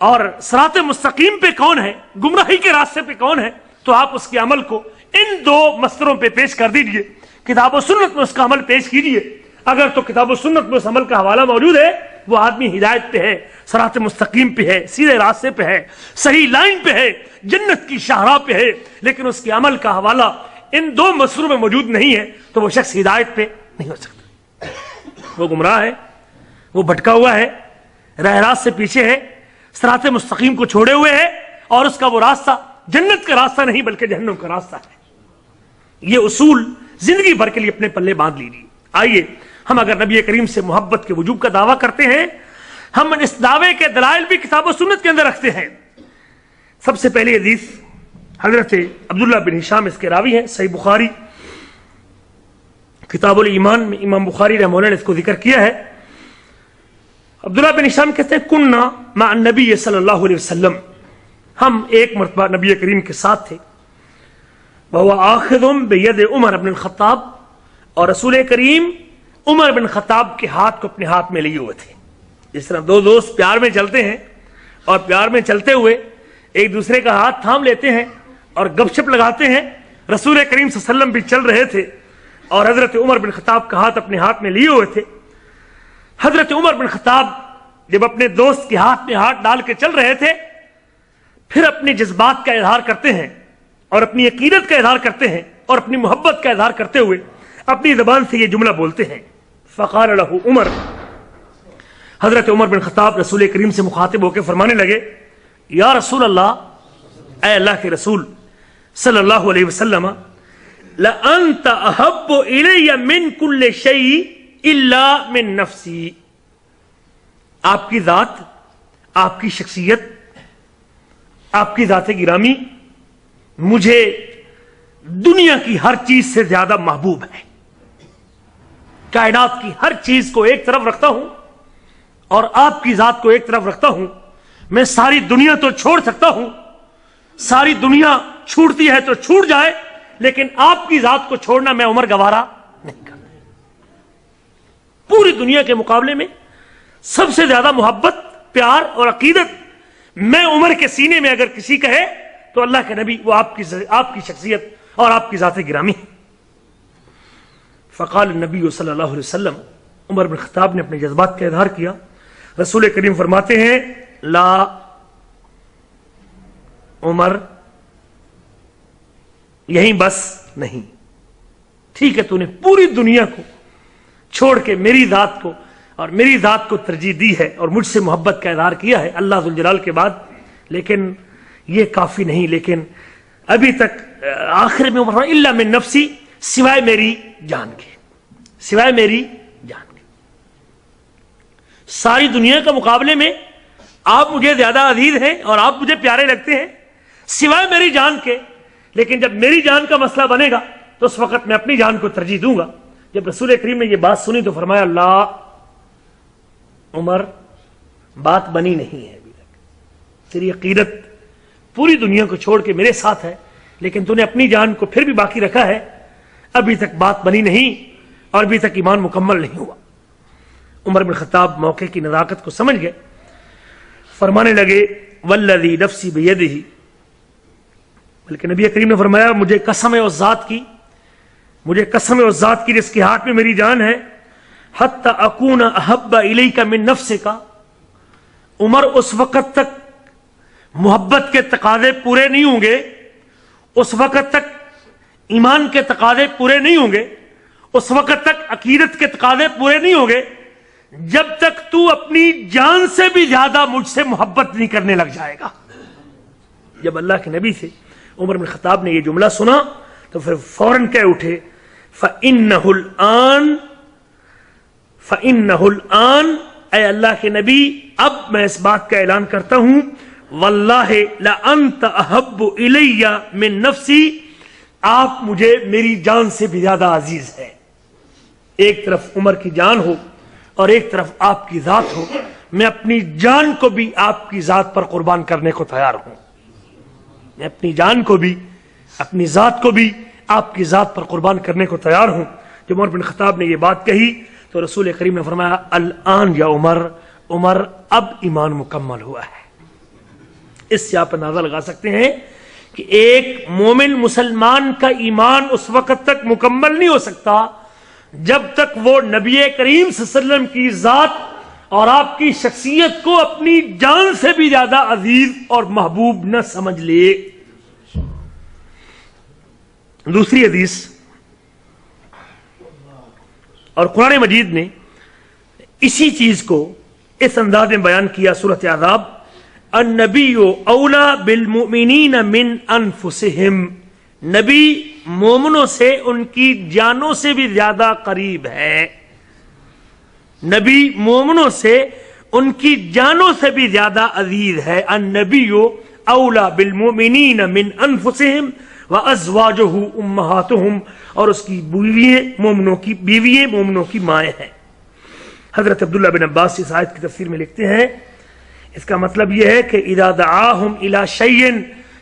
اور صراط مستقیم پہ کون ہے، گمراہی کے راستے پہ کون ہے، تو آپ اس کے عمل کو ان دو مسئلوں پہ پیش کر دیجئے، کتاب و سنت میں اس کا عمل پیش کیجئے۔ اگر تو کتاب و سنت میں اس عمل کا حوالہ موجود ہے، وہ آدمی ہدایت پہ ہے، صراط مستقیم پہ ہے، سیدھے راستے پہ ہے، صحیح لائن پہ ہے، جنت کی شاہراہ پہ ہے، لیکن اس کے عمل کا حوالہ ان دو مسئلوں میں موجود نہیں ہے، تو وہ شخص ہدایت پہ نہیں ہو سکتا، وہ گمراہ ہے، وہ بھٹکا ہوا ہے، راہ راست سے پیچھے ہے، صراط مستقیم کو چھوڑے ہوئے ہے، اور اس کا وہ راستہ جنت کا راستہ نہیں بلکہ جہنم کا راستہ ہے۔ یہ اصول زندگی بھر کے لیے اپنے پلے باندھ لیجیے۔ آئیے ہم اگر نبی کریم سے محبت کے وجوب کا دعویٰ کرتے ہیں، ہم اس دعوے کے دلائل بھی کتاب و سنت کے اندر رکھتے ہیں۔ سب سے پہلی حدیث حضرت عبداللہ بن ہشام اس کے راوی ہیں، صحیح بخاری کتاب الایمان میں امام بخاری رحمہ اللہ نے اس کو ذکر کیا ہے۔ عبداللہ بن ہشام کہتے ہیں، کننا مع النبی صلی اللہ علیہ وسلم، ہم ایک مرتبہ نبی کریم کے ساتھ تھے، وَهُوَ آخِذٌ بِيَدِ عمر بن الخطاب، اور رسول کریم عمر بن خطاب کے ہاتھ کو اپنے ہاتھ میں لیے ہوئے تھے۔ جس طرح دو دوست پیار میں چلتے ہیں اور پیار میں چلتے ہوئے ایک دوسرے کا ہاتھ تھام لیتے ہیں اور گپ شپ لگاتے ہیں، رسول کریم صلی اللہ علیہ وسلم بھی چل رہے تھے اور حضرت عمر بن خطاب کا ہاتھ اپنے ہاتھ میں لیے ہوئے تھے۔ حضرت عمر بن خطاب جب اپنے دوست کے ہاتھ میں ہاتھ ڈال کے چل رہے تھے، پھر اپنے جذبات کا اظہار کرتے ہیں اور اپنی عقیدت کا اظہار کرتے ہیں اور اپنی محبت کا اظہار کرتے ہوئے اپنی زبان سے یہ جملہ بولتے ہیں. فقال له عمر، حضرت عمر بن خطاب رسول کریم سے مخاطب ہو کے فرمانے لگے، یا رسول اللہ، اے اللہ کے رسول صلی اللہ علیہ وسلم، لأنت احب الی من کل شیء الا من نفسی. آپ کی ذات، آپ کی شخصیت، آپ کی ذات گرامی مجھے دنیا کی ہر چیز سے زیادہ محبوب ہے. کائنات کی ہر چیز کو ایک طرف رکھتا ہوں اور آپ کی ذات کو ایک طرف رکھتا ہوں. میں ساری دنیا تو چھوڑ سکتا ہوں، ساری دنیا چھوٹتی ہے تو چھوٹ جائے، لیکن آپ کی ذات کو چھوڑنا میں عمر گوارا نہیں کرتا. پوری دنیا کے مقابلے میں سب سے زیادہ محبت، پیار اور عقیدت میں عمر کے سینے میں اگر کسی کا ہے تو اللہ کے نبی وہ آپ کی شخصیت اور آپ کی ذات گرامی ہے. فقال النبی صلی اللہ علیہ وسلم، عمر بن خطاب نے اپنے جذبات کا اظہار کیا. رسول کریم فرماتے ہیں، لا عمر، یہیں بس نہیں. ٹھیک ہے، تو نے پوری دنیا کو چھوڑ کے میری ذات کو اور میری ذات کو ترجیح دی ہے اور مجھ سے محبت کا اظہار کیا ہے اللہ ذوالجلال کے بعد، لیکن یہ کافی نہیں. لیکن ابھی تک آخر میں عمر الا من نفسی، سوائے میری جان کے، سوائے میری جان کے. ساری دنیا کے مقابلے میں آپ مجھے زیادہ عزیز ہیں اور آپ مجھے پیارے لگتے ہیں سوائے میری جان کے، لیکن جب میری جان کا مسئلہ بنے گا تو اس وقت میں اپنی جان کو ترجیح دوں گا. جب رسول کریم نے یہ بات سنی تو فرمایا، اللہ عمر، بات بنی نہیں ہے ابھی تک. تیری عقیدت پوری دنیا کو چھوڑ کے میرے ساتھ ہے، لیکن تو نے اپنی جان کو پھر بھی باقی رکھا ہے. ابھی تک بات بنی نہیں اور ابھی تک ایمان مکمل نہیں ہوا. عمر بن خطاب موقع کی نزاکت کو سمجھ گئے، فرمانے لگے، والذی نفسی بیدہ، بلکہ نبی کریم نے فرمایا، مجھے قسم ہے اس ذات کی، مجھے قسم ہے اس ذات کی جس کے ہاتھ میں میری جان ہے، حتی اکون احب الیک من نفسک. عمر، اس وقت تک محبت کے تقاضے پورے نہیں ہوں گے، اس وقت تک ایمان کے تقاضے پورے نہیں ہوں گے، اس وقت تک عقیدت کے تقاضے پورے نہیں ہوں گے جب تک تو اپنی جان سے بھی زیادہ مجھ سے محبت نہیں کرنے لگ جائے گا. جب اللہ کے نبی سے عمر بن خطاب نے یہ جملہ سنا تو پھر فوراً کہہ اٹھے، فَإِنَّهُ الْآن، فَإِنَّهُ الْآن، اے اللہ کے نبی، اب میں اس بات کا اعلان کرتا ہوں، واللہ لَأَنْتَ أَحَبُّ إِلَيَّ مِن نَفْسِي، آپ مجھے میری جان سے بھی زیادہ عزیز ہے. ایک طرف عمر کی جان ہو اور ایک طرف آپ کی ذات ہو، میں اپنی جان کو بھی آپ کی ذات پر قربان کرنے کو تیار ہوں. میں اپنی جان کو بھی، اپنی ذات کو بھی آپ کی ذات پر قربان کرنے کو تیار ہوں. جب عمر بن خطاب نے یہ بات کہی تو رسول کریم نے فرمایا، الآن یا عمر، عمر اب ایمان مکمل ہوا ہے. اس سے آپ اندازہ لگا سکتے ہیں کہ ایک مومن مسلمان کا ایمان اس وقت تک مکمل نہیں ہو سکتا جب تک وہ نبی کریم صلی اللہ علیہ وسلم کی ذات اور آپ کی شخصیت کو اپنی جان سے بھی زیادہ عزیز اور محبوب نہ سمجھ لے. دوسری حدیث، اور قرآن مجید نے اسی چیز کو اس انداز میں بیان کیا سورۃ احزاب، النبی اولا بالمؤمنین من انفسہم، نبی مومنوں سے ان کی جانوں سے بھی زیادہ قریب ہے. نبی مومنوں سے ان کی جانوں سے بھی زیادہ عزیز ہے. النبی اولا بالمؤمنین من انفسہم وازواجہ امہاتہم، اور اس کی بیوییں مومنوں کی مائیں ہیں. حضرت عبداللہ بن عباس اس آیت کی تفسیر میں لکھتے ہیں، اس کا مطلب یہ ہے کہ اذا دعاہم الی شیء،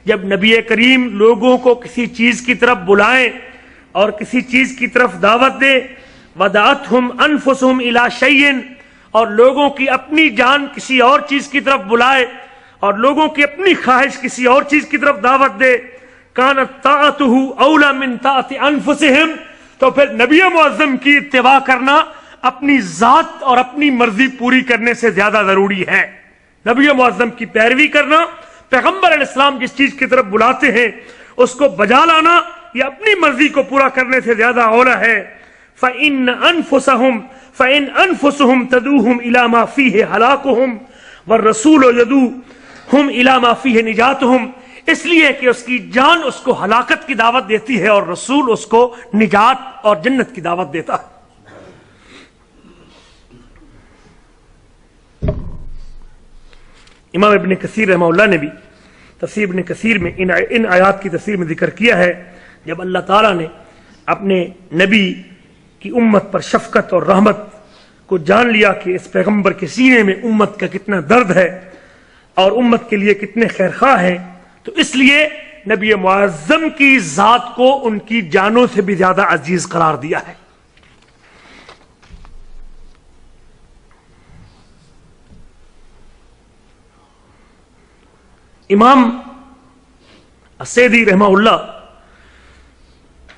جب نبی کریم لوگوں کو کسی چیز کی طرف بلائیں اور کسی چیز کی طرف دعوت دیں، ودعتہم انفسہم الی شیء، اور لوگوں کی اپنی جان کسی اور چیز کی طرف بلائے اور لوگوں کی اپنی خواہش کسی اور چیز کی طرف دعوت دے، کانت طاعتہ اولا من طاعت انفسہم، تو پھر نبی معظم کی اتباع کرنا اپنی ذات اور اپنی مرضی پوری کرنے سے زیادہ ضروری ہے. نبی معظم کی پیروی کرنا، پیغمبر علیہ السلام جس چیز کی طرف بلاتے ہیں اس کو بجا لانا، یہ اپنی مرضی کو پورا کرنے سے زیادہ اولا ہے۔ فَإِنَّ أَنفُسُهُمْ تَدُوهُمْ إِلَى مَا فِيهِ هَلَاكُهُمْ وَالرَّسُولُ يَدُوهُمْ إِلَى مَا فِيهِ نِجَاتُهُمْ، اس لیے کہ اس کی جان اس کو ہلاکت کی دعوت دیتی ہے اور رسول اس کو نجات اور جنت کی دعوت دیتا ہے۔ امام ابن کثیر رحمہ اللہ نے بھی تفسیر ابن کثیر میں ان آیات کی تفسیر میں ذکر کیا ہے، جب اللہ تعالیٰ نے اپنے نبی کی امت پر شفقت اور رحمت کو جان لیا کہ اس پیغمبر کے سینے میں امت کا کتنا درد ہے اور امت کے لیے کتنے خیرخواہ ہیں، تو اس لیے نبی معظم کی ذات کو ان کی جانوں سے بھی زیادہ عزیز قرار دیا ہے۔ امام السیدی رحمہ اللہ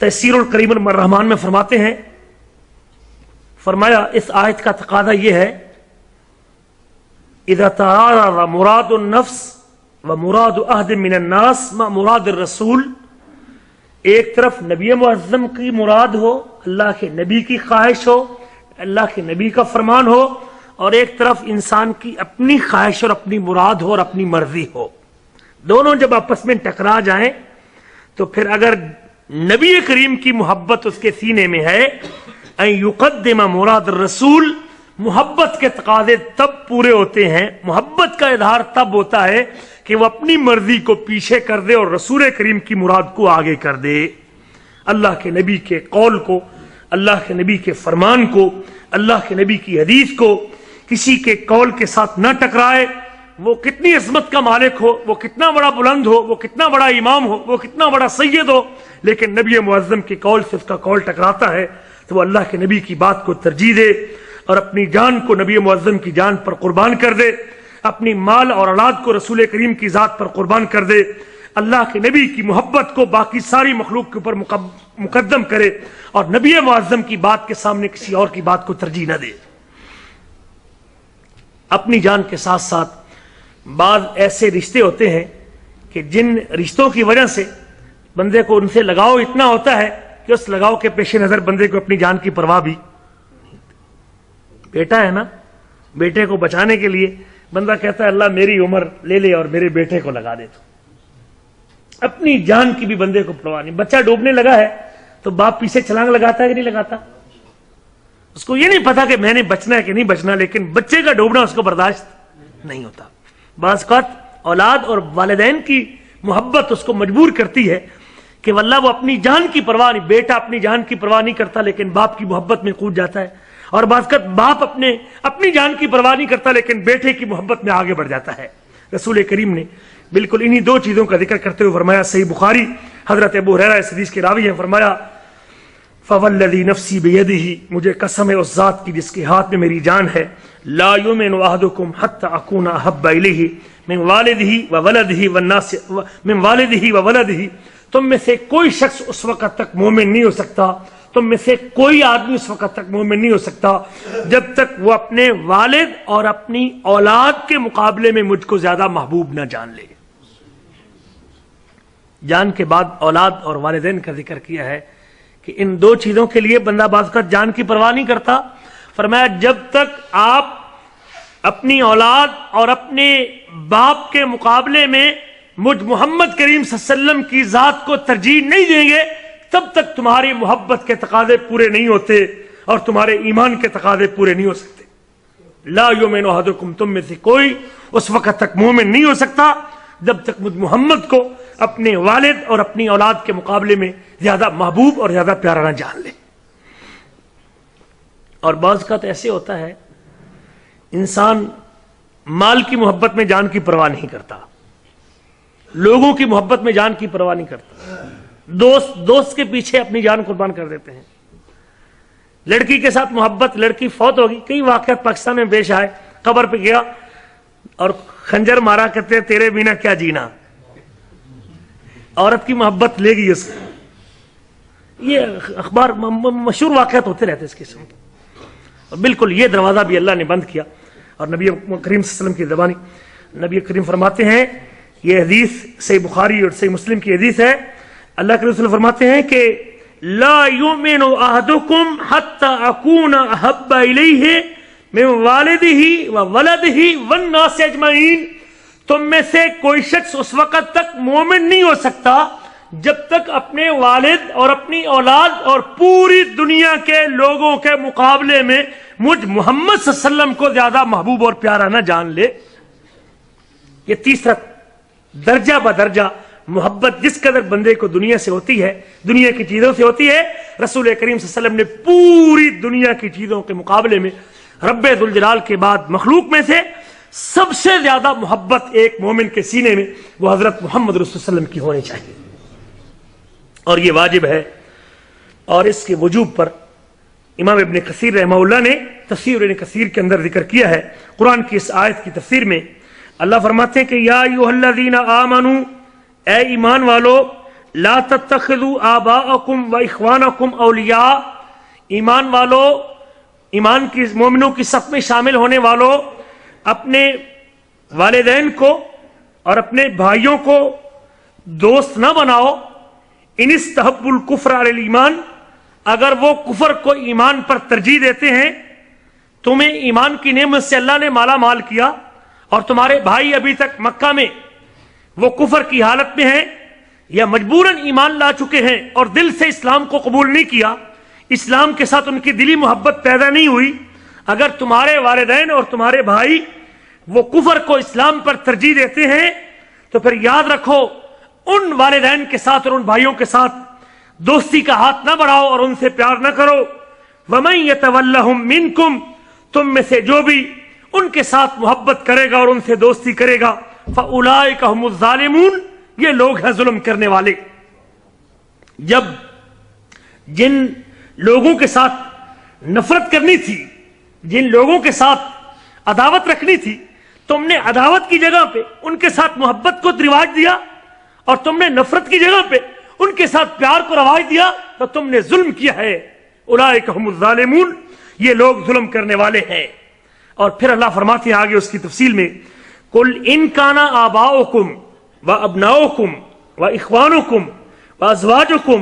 تفسیر الکریم الرحمان میں فرماتے ہیں، فرمایا اس آیت کا تقاضا یہ ہے اذا تعارض مراد النفس و مراد احد من الناس مع مراد الرسول، ایک طرف نبی معظم کی مراد ہو، اللہ کے نبی کی خواہش ہو، اللہ کے نبی کا فرمان ہو، اور ایک طرف انسان کی اپنی خواہش اور اپنی مراد ہو اور اپنی مرضی ہو، دونوں جب آپس میں ٹکرا جائیں تو پھر اگر نبی کریم کی محبت اس کے سینے میں ہے، ان یقدم مراد الرسول، محبت کے تقاضے تب پورے ہوتے ہیں، محبت کا اظہار تب ہوتا ہے کہ وہ اپنی مرضی کو پیچھے کر دے اور رسول کریم کی مراد کو آگے کر دے، اللہ کے نبی کے قول کو، اللہ کے نبی کے فرمان کو، اللہ کے نبی کی حدیث کو کسی کے قول کے ساتھ نہ ٹکرائے، وہ کتنی عظمت کا مالک ہو، وہ کتنا بڑا بلند ہو، وہ کتنا بڑا امام ہو، وہ کتنا بڑا سید ہو، لیکن نبی معظم کے قول سے اس کا قول ٹکراتا ہے تو وہ اللہ کے نبی کی بات کو ترجیح دے اور اپنی جان کو نبی معظم کی جان پر قربان کر دے، اپنی مال اور اولاد کو رسول کریم کی ذات پر قربان کر دے، اللہ کے نبی کی محبت کو باقی ساری مخلوق کے اوپر مقدم کرے اور نبی معظم کی بات کے سامنے کسی اور کی بات کو ترجیح نہ دے۔ اپنی جان کے ساتھ ساتھ بعض ایسے رشتے ہوتے ہیں کہ جن رشتوں کی وجہ سے بندے کو ان سے لگاؤ اتنا ہوتا ہے کہ اس لگاؤ کے پیش نظر بندے کو اپنی جان کی پرواہ بھی، بیٹا ہے نا، بیٹے کو بچانے کے لیے بندہ کہتا ہے اللہ میری عمر لے لے اور میرے بیٹے کو لگا دے، تو اپنی جان کی بھی بندے کو پرواہ نہیں۔ بچہ ڈوبنے لگا ہے تو باپ پیچھے چھلانگ لگاتا ہے کہ نہیں لگاتا؟ اس کو یہ نہیں پتا کہ میں نے بچنا ہے کہ نہیں بچنا، لیکن بچے کا ڈوبنا اس کو برداشت نہیں ہوتا۔ بعض اوقات اولاد اور والدین کی محبت اس کو مجبور کرتی ہے کہ واللہ وہ اپنی جان کی پرواہ نہیں، بیٹا اپنی جان کی پرواہ نہیں کرتا لیکن باپ کی محبت میں کود جاتا ہے، اور بعض اوقات باپ اپنی جان کی پرواہ نہیں کرتا لیکن بیٹے کی محبت میں آگے بڑھ جاتا ہے۔ رسول کریم نے بالکل انہی دو چیزوں کا ذکر کرتے ہوئے فرمایا، صحیح بخاری حضرت ابو ہریرہ اس حدیث کے راوی ہیں، فرمایا فوالذی نفسی بیدہ، مجھے قسم ہے اس ذات کی جس کے ہاتھ میں میری جان ہے، لا یؤمن احدکم حتی اکون احب الیہ من والدہ وولدہ والناس، من والدہ وولدہ، تم میں سے کوئی شخص اس وقت تک مومن نہیں ہو سکتا، تم میں سے کوئی آدمی اس وقت تک مومن نہیں ہو سکتا جب تک وہ اپنے والد اور اپنی اولاد کے مقابلے میں مجھ کو زیادہ محبوب نہ جان لے۔ جان کے بعد اولاد اور والدین کا ذکر کیا ہے کہ ان دو چیزوں کے لیے بندہ بعض کا جان کی پرواہ نہیں کرتا۔ فرمایا جب تک آپ اپنی اولاد اور اپنے باپ کے مقابلے میں مجھ محمد کریم صلی اللہ علیہ وسلم کی ذات کو ترجیح نہیں دیں گے تب تک تمہاری محبت کے تقاضے پورے نہیں ہوتے اور تمہارے ایمان کے تقاضے پورے نہیں ہو سکتے۔ لا یؤمن احدکم، تم میں سے کوئی اس وقت تک مومن نہیں ہو سکتا جب تک مجھ محمد کو اپنے والد اور اپنی اولاد کے مقابلے میں زیادہ محبوب اور زیادہ پیارا نہ جان لے۔ اور بعض کا تو ایسے ہوتا ہے انسان مال کی محبت میں جان کی پرواہ نہیں کرتا، لوگوں کی محبت میں جان کی پرواہ نہیں کرتا، دوست کے پیچھے اپنی جان قربان کر دیتے ہیں۔ لڑکی کے ساتھ محبت، لڑکی فوت ہوگی، کئی واقعات پاکستان میں پیش آئے، قبر پہ گیا اور خنجر مارا، کہتے ہیں تیرے بنا کیا جینا، عورت کی محبت لے گئی اس کو۔ یہ اخبار مشہور واقعات ہوتے رہتے اس قسم کے، اور بالکل یہ دروازہ بھی اللہ نے بند کیا۔ اور نبی کریم صلی اللہ علیہ وسلم کی زبانی نبی کریم فرماتے ہیں، یہ حدیث صحیح بخاری اور صحیح مسلم کی حدیث ہے، اللہ کے رسول فرماتے ہیں کہ لا یؤمن احدکم حتی اکون احب الیہ من والدہ وولدہ والناس اجمعین، تم میں سے کوئی شخص اس وقت تک مومن نہیں ہو سکتا جب تک اپنے والد اور اپنی اولاد اور پوری دنیا کے لوگوں کے مقابلے میں مجھ محمد صلی اللہ علیہ وسلم کو زیادہ محبوب اور پیارا نہ جان لے۔ یہ تیسرا درجہ بدرجہ محبت جس قدر بندے کو دنیا سے ہوتی ہے، دنیا کی چیزوں سے ہوتی ہے، رسول کریم صلی اللہ علیہ وسلم نے پوری دنیا کی چیزوں کے مقابلے میں رب ذوالجلال کے بعد مخلوق میں سے سب سے زیادہ محبت ایک مومن کے سینے میں وہ حضرت محمد رسول اللہ علیہ وسلم کی ہونی چاہیے، اور یہ واجب ہے۔ اور اس کے وجوب پر امام ابن کثیر رحمہ اللہ نے تفسیر ابن کثیر کے اندر ذکر کیا ہے۔ قرآن کی اس آیت کی تفسیر میں اللہ فرماتے ہیں کہ یا ایھا الذین آمنوا، اے ایمان والو، لا تتخذوا آباءکم و اخوانکم اولیاء، ایمان والو، ایمان کی مومنوں کی صف میں شامل ہونے والو، اپنے والدین کو اور اپنے بھائیوں کو دوست نہ بناؤ، ان استحبوا الکفر علی الایمان، اگر وہ کفر کو ایمان پر ترجیح دیتے ہیں، تمہیں ایمان کی نعمت سے اللہ نے مالا مال کیا اور تمہارے بھائی ابھی تک مکہ میں وہ کفر کی حالت میں ہیں یا مجبوراً ایمان لا چکے ہیں اور دل سے اسلام کو قبول نہیں کیا، اسلام کے ساتھ ان کی دلی محبت پیدا نہیں ہوئی، اگر تمہارے والدین اور تمہارے بھائی وہ کفر کو اسلام پر ترجیح دیتے ہیں تو پھر یاد رکھو ان والدین کے ساتھ اور ان بھائیوں کے ساتھ دوستی کا ہاتھ نہ بڑھاؤ اور ان سے پیار نہ کرو۔ وَمَن يَتَوَلَّهُم مِّنكُمْ، تم میں سے جو بھی ان کے ساتھ محبت کرے گا اور ان سے دوستی کرے گا، فَأُولَٰئِكَ هُمُ الظَّالِمُونَ، یہ لوگ ہیں ظلم کرنے والے۔ جب جن لوگوں کے ساتھ نفرت کرنی تھی، جن لوگوں کے ساتھ عداوت رکھنی تھی، تم نے عداوت کی جگہ پہ ان کے ساتھ محبت کو رواج دیا اور تم نے نفرت کی جگہ پہ ان کے ساتھ پیار کو رواج دیا، تو تم نے ظلم کیا ہے۔ اولئک هم الظالمون، یہ لوگ ظلم کرنے والے ہیں۔ اور پھر اللہ فرماتے ہیں آگے اس کی تفصیل میں، قل ان کان آباؤکم وابناؤکم واخوانکم وازواجکم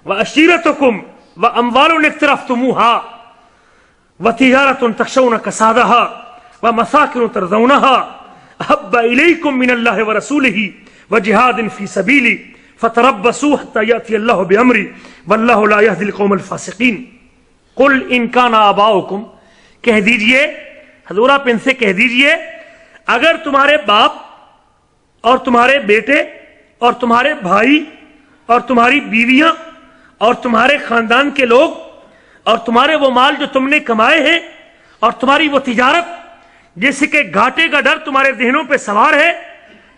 وعشیرتکم واموال اقترفتموها وتجارة تخشون كسادها ومساكن ترضونها احب اليكم من الله ورسوله وجهاد في سبيله فتربصوا حتى يأتي الله بأمره والله لا يهدي القوم الفاسقين۔ قل ان كان آباؤكم، کہہ دیجئے، حضور آپ ان سے کہہ دیجئے، اگر تمہارے باپ اور تمہارے بیٹے اور تمہارے بھائی اور تمہاری بیویاں اور تمہارے خاندان کے لوگ اور تمہارے وہ مال جو تم نے کمائے ہیں اور تمہاری وہ تجارت جیسے کہ گھاٹے کا ڈر تمہارے ذہنوں پہ سوار ہے،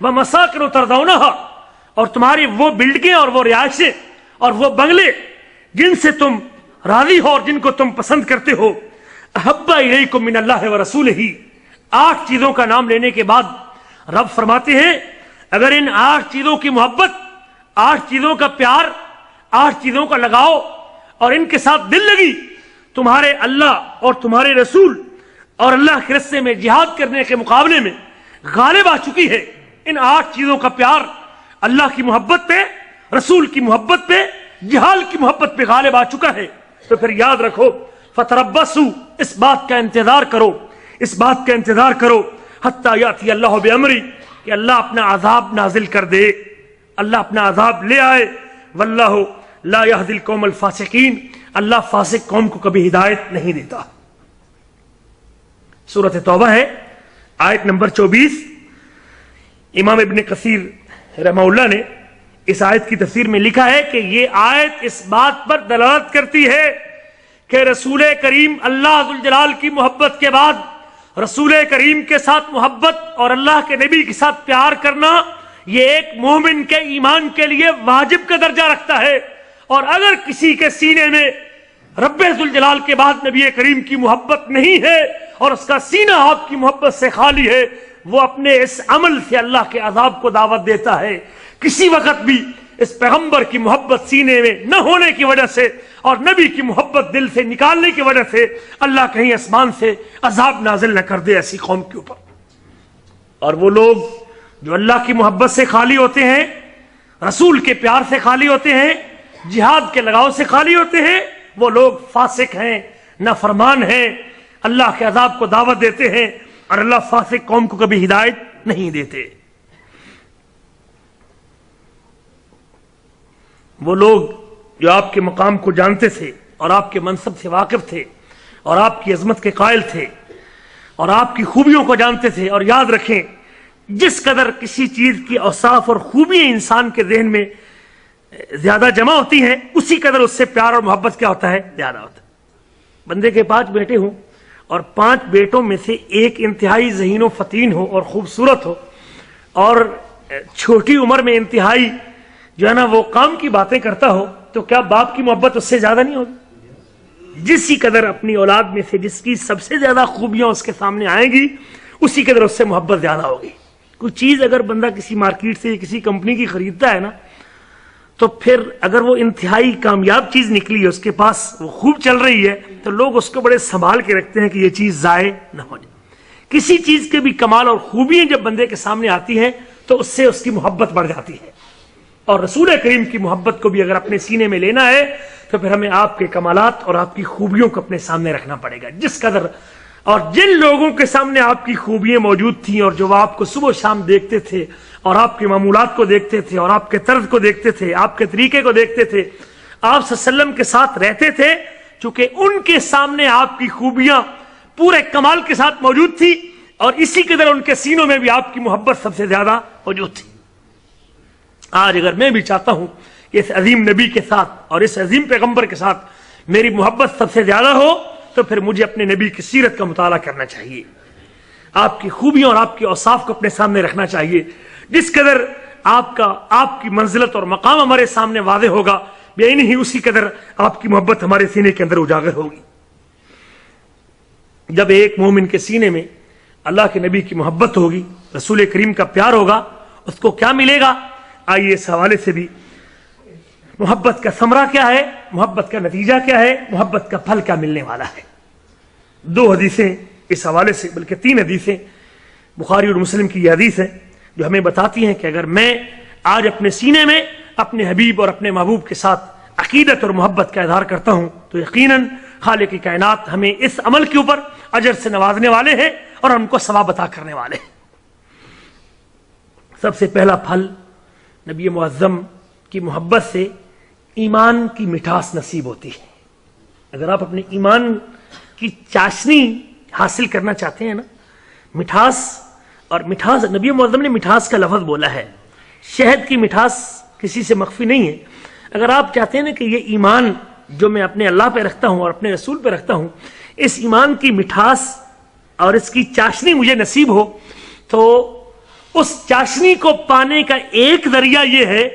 وَمَسَاكِنُ تَرْضَوْنَهَا، اور تمہاری وہ بلڈنگیں اور وہ رہائشیں اور وہ بنگلے جن سے تم راضی ہو اور جن کو تم پسند کرتے ہو، احب الیکم من اللہ ورسولہ، 8 چیزوں کا نام لینے کے بعد رب فرماتے ہیں اگر ان 8 چیزوں کی محبت، 8 چیزوں کا پیار، 8 چیزوں کا لگاؤ اور ان کے ساتھ دل لگی تمہارے اللہ اور تمہارے رسول اور اللہ کے راستے میں جہاد کرنے کے مقابلے میں غالب آ چکی ہے، ان 8 چیزوں کا پیار اللہ کی محبت پہ، رسول کی محبت پہ، جہاد کی محبت پہ غالب آ چکا ہے، تو پھر یاد رکھو فتربصوا، اس بات کا انتظار کرو، اس بات کا انتظار کرو، حتی یاتی اللہ بامری، کہ اللہ اپنا عذاب نازل کر دے، اللہ اپنا عذاب لے آئے۔ واللہ لا یہدی القوم الفاسقین، اللہ فاسق قوم کو کبھی ہدایت نہیں دیتا۔ سورۃ توبہ ہے، آیت نمبر 24۔ امام ابن کثیر رحمہ اللہ نے اس آیت کی تفسیر میں لکھا ہے کہ یہ آیت اس بات پر دلالت کرتی ہے کہ رسول کریم اللہ ذوالجلال کی محبت کے بعد رسول کریم کے ساتھ محبت اور اللہ کے نبی کے ساتھ پیار کرنا یہ ایک مومن کے ایمان کے لیے واجب کا درجہ رکھتا ہے، اور اگر کسی کے سینے میں رب ذوالجلال کے بعد نبی کریم کی محبت نہیں ہے اور اس کا سینہ آپ کی محبت سے خالی ہے، وہ اپنے اس عمل سے اللہ کے عذاب کو دعوت دیتا ہے۔ کسی وقت بھی اس پیغمبر کی محبت سینے میں نہ ہونے کی وجہ سے اور نبی کی محبت دل سے نکالنے کی وجہ سے اللہ کہیں آسمان سے عذاب نازل نہ کر دے ایسی قوم کے اوپر۔ اور وہ لوگ جو اللہ کی محبت سے خالی ہوتے ہیں رسول کے پیار سے خالی ہوتے ہیں، جہاد کے لگاؤ سے خالی ہوتے ہیں، وہ لوگ فاسق ہیں، نافرمان ہیں، اللہ کے عذاب کو دعوت دیتے ہیں، اور اللہ فاسق قوم کو کبھی ہدایت نہیں دیتے۔ وہ لوگ جو آپ کے مقام کو جانتے تھے اور آپ کے منصب سے واقف تھے اور آپ کی عظمت کے قائل تھے اور آپ کی خوبیوں کو جانتے تھے، اور یاد رکھیں جس قدر کسی چیز کی اوصاف اور خوبیاں انسان کے ذہن میں زیادہ جمع ہوتی ہیں، اسی قدر اس سے پیار اور محبت کیا ہوتا ہے، زیادہ ہوتا ہے۔ بندے کے 5 بیٹے ہوں اور 5 بیٹوں میں سے ایک انتہائی ذہین و فتین ہو اور خوبصورت ہو، اور چھوٹی عمر میں انتہائی جو ہے نا وہ کام کی باتیں کرتا ہو، تو کیا باپ کی محبت اس سے زیادہ نہیں ہوگی؟ جسی قدر اپنی اولاد میں سے جس کی سب سے زیادہ خوبیاں اس کے سامنے آئیں گی، اسی قدر اس سے محبت زیادہ ہوگی۔ کوئی چیز اگر بندہ کسی مارکیٹ سے کسی کمپنی کی خریدتا ہے نا، تو پھر اگر وہ انتہائی کامیاب چیز نکلی ہے، اس کے پاس وہ خوب چل رہی ہے، تو لوگ اس کو بڑے سنبھال کے رکھتے ہیں کہ یہ چیز ضائع نہ ہو جائے۔ کسی چیز کے بھی کمال اور خوبیاں جب بندے کے سامنے آتی ہیں تو اس سے اس کی محبت بڑھ جاتی ہے۔ اور رسول کریم کی محبت کو بھی اگر اپنے سینے میں لینا ہے تو پھر ہمیں آپ کے کمالات اور آپ کی خوبیوں کو اپنے سامنے رکھنا پڑے گا۔ جس قدر اور جن لوگوں کے سامنے آپ کی خوبیاں موجود تھیں اور جو آپ کو صبح و شام دیکھتے تھے اور آپ کے معمولات کو دیکھتے تھے اور آپ کے طرز کو دیکھتے تھے، آپ کے طریقے کو دیکھتے تھے، آپ صلی اللہ علیہ وسلم کے ساتھ رہتے تھے، چونکہ ان کے سامنے آپ کی خوبیاں پورے کمال کے ساتھ موجود تھی، اور اسی قدر ان کے سینوں میں بھی آپ کی محبت سب سے زیادہ موجود تھی۔ آج اگر میں بھی چاہتا ہوں کہ اس عظیم نبی کے ساتھ اور اس عظیم پیغمبر کے ساتھ میری محبت سب سے زیادہ ہو، تو پھر مجھے اپنے نبی کی سیرت کا مطالعہ کرنا چاہیے، آپ کی خوبیوں اور آپ کے اوصاف کو اپنے سامنے رکھنا چاہیے۔ جس قدر آپ کی منزلت اور مقام ہمارے سامنے واضح ہوگا، بے ہی اسی قدر آپ کی محبت ہمارے سینے کے اندر اجاگر ہوگی۔ جب ایک مومن کے سینے میں اللہ کے نبی کی محبت ہوگی، رسول کریم کا پیار ہوگا، اس کو کیا ملے گا؟ آئیے اس حوالے سے بھی، محبت کا ثمرہ کیا ہے، محبت کا نتیجہ کیا ہے، محبت کا پھل کیا ملنے والا ہے۔ 2 حدیثیں اس حوالے سے، بلکہ 3 حدیثیں، بخاری اور مسلم کی یہ حدیث ہے جو ہمیں بتاتی ہیں کہ اگر میں آج اپنے سینے میں اپنے حبیب اور اپنے محبوب کے ساتھ عقیدت اور محبت کا اظہار کرتا ہوں، تو یقیناً خالق کی کائنات ہمیں اس عمل کے اوپر اجر سے نوازنے والے ہیں اور ہم کو ثواب عطا کرنے والے ہیں۔ سب سے پہلا پھل نبی معظم کی محبت سے ایمان کی مٹھاس نصیب ہوتی ہے۔ اگر آپ اپنے ایمان کی چاشنی حاصل کرنا چاہتے ہیں نا، مٹھاس، اور مٹھاس نبی معظم نے مٹھاس کا لفظ بولا ہے، شہد کی مٹھاس کسی سے مخفی نہیں ہے۔ اگر آپ چاہتے ہیں نا کہ یہ ایمان جو میں اپنے اللہ پہ رکھتا ہوں اور اپنے رسول پہ رکھتا ہوں، اس ایمان کی مٹھاس اور اس کی چاشنی مجھے نصیب ہو، تو اس چاشنی کو پانے کا ایک ذریعہ یہ ہے